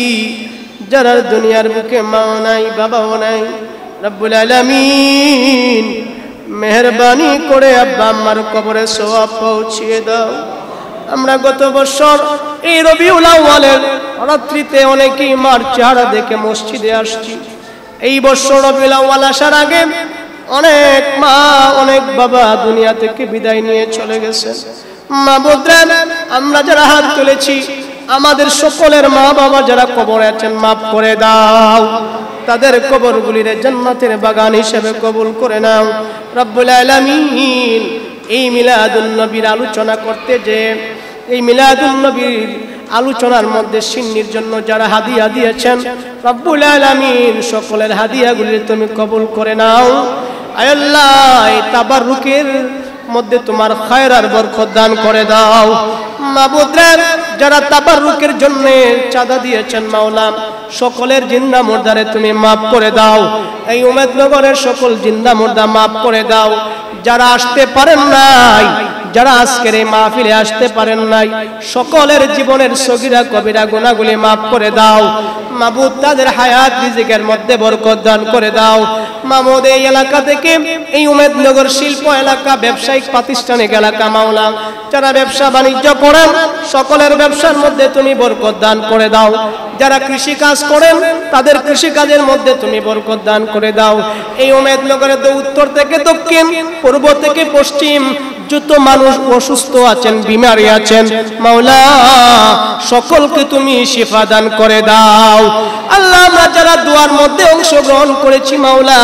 যারা দুনিয়ার বুকে মাও নাই বাবাও নাই রব্বুল আলামিন মেহেরবানি করে আব্বা আম্মার কবরে সওয়াব পৌঁছিয়ে দাও। আমরা গত বছর এই রবিউল আউয়ালের রাত্রিতে অনেকেই মার চেহারা দেখে মসজিদে আসছি। এই বছর রবিউল আউয়াল আসার আগে অনেক মা অনেক বাবা দুনিয়া থেকে বিদায় নিয়ে চলে গেছে। মাবুদ রে আমরা যারা হাত তুলেছি আমাদের সকলের মা বাবা যারা কবরে আছেন মাফ করে দাও, তাদের কবরগুলিরে জান্নাতের বাগান হিসেবে কবুল করে নাও রব্বুল আলামিন। এই মিলাদুন নবীর আলোচনা করতে যে এই মিলাদুন নবীর আলোচনার মধ্যে সিন্নির জন্য যারা হাদিয়া দিয়েছেন রব্বুল আলামিন সকলের হাদিয়াগুলি তুমি কবুল করে নাও। আয় আল্লাহ এই তাবাররুকের মধ্যে তোমার খায়ের আর বরকত দান করে দাও মাবুদ রে যারা তাবাররুকের জন্য চাঁদা দিয়েছেন মাওলা সকলের জিন্দা মুর্দারে তুমি maaf করে দাও। এই উমেদনগরের সকল জিন্দা মুর্দা maaf করে দাও। যারা আসতে পারেন নাই যারা আজকের এই মাহফিলে আসতে পারেন নাই সকলের জীবনের সগীরা কবিরা গুনাহগুলি maaf করে দাও মাবুদ। তাদের হায়াত রিজিকের মধ্যে বরকত দান করে দাও মাবুদ। এই এলাকা থেকে এই উমেদনগর শিল্প এলাকা ব্যবসায়িক প্রাতিষ্ঠানিক এলাকা মাওলা যারা ব্যবসা বাণিজ্য করেন সকলের ব্যবসার মধ্যে তুমি বরকত দান করে দাও। যারা কৃষি কাজ করেন তাদের কৃষি কাজের মধ্যে তুমি বরকত দান করে দাও। এই উমেদনগরের উত্তর থেকে দক্ষিণ পূর্ব থেকে পশ্চিম যত মানুষ অসুস্থ আছেন বিমারি আছেন মাওলা সকলকে তুমি শিফা দান করে দাও আল্লাহ। আমরা যারা দোয়ার মধ্যে অংশগ্রহণ করেছি মাওলা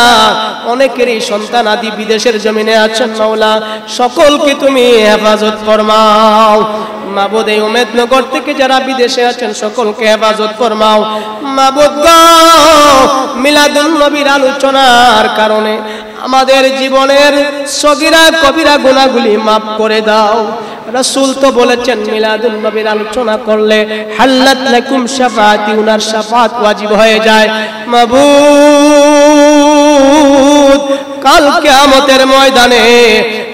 অনেকেরই সন্তান আদি বিদেশের জমিনে আছেন মাওলা সকলকে তুমি হেফাজত ফরমাও মাবুদ। এই উমেদনগর থেকে যারা বিদেশে আছেন সকলকে হেফাজত ফরমাও মাবুদ গো। মিলাদুন নবীর আলোচনার কারণে আমাদের জীবনের সগীরা কবিরা গুনাহগুলি maaf করে দাও। রাসূল তো বলেছেন মিলাদুন নবীর আলোচনা করলে হাল্লাত লাকুম শাফাআতি উনার শাফাত ওয়াজিব হয়ে যায় মাবুদ। কাল কিয়ামতের ময়দানে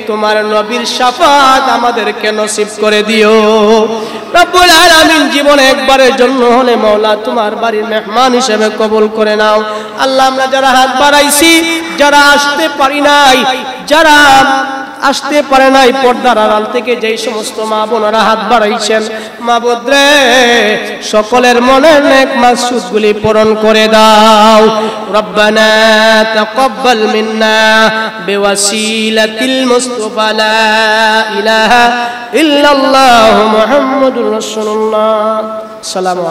তোমার নবীর শাফাত আমাদেরকে নসিব করে দিও রব্বুল আলামিন। জীবনে একবারের জন্য হলে মাওলা তোমার বাড়ির মেহমান হিসেবে কবুল করে নাও আল্লাহ। আমরা যারা হাত বাড়াইছি যারা আসতে পারি নাই যারা আসতে পারে নাই পর্দার আড়াল থেকে যেই সমস্ত মা বোনেরা হাত বাড়াইছেন মাবুদ রে সকলের মনের নেক মাকসুদগুলি পূরণ করে দাও। রব্বানা তাকাব্বাল মিন্না বিওয়াসিলাতিল মুস্তাফা লা ইলাহা ইল্লাল্লাহু মুহাম্মাদুর রাসূলুল্লাহ। আসসালামু আলাইকুম।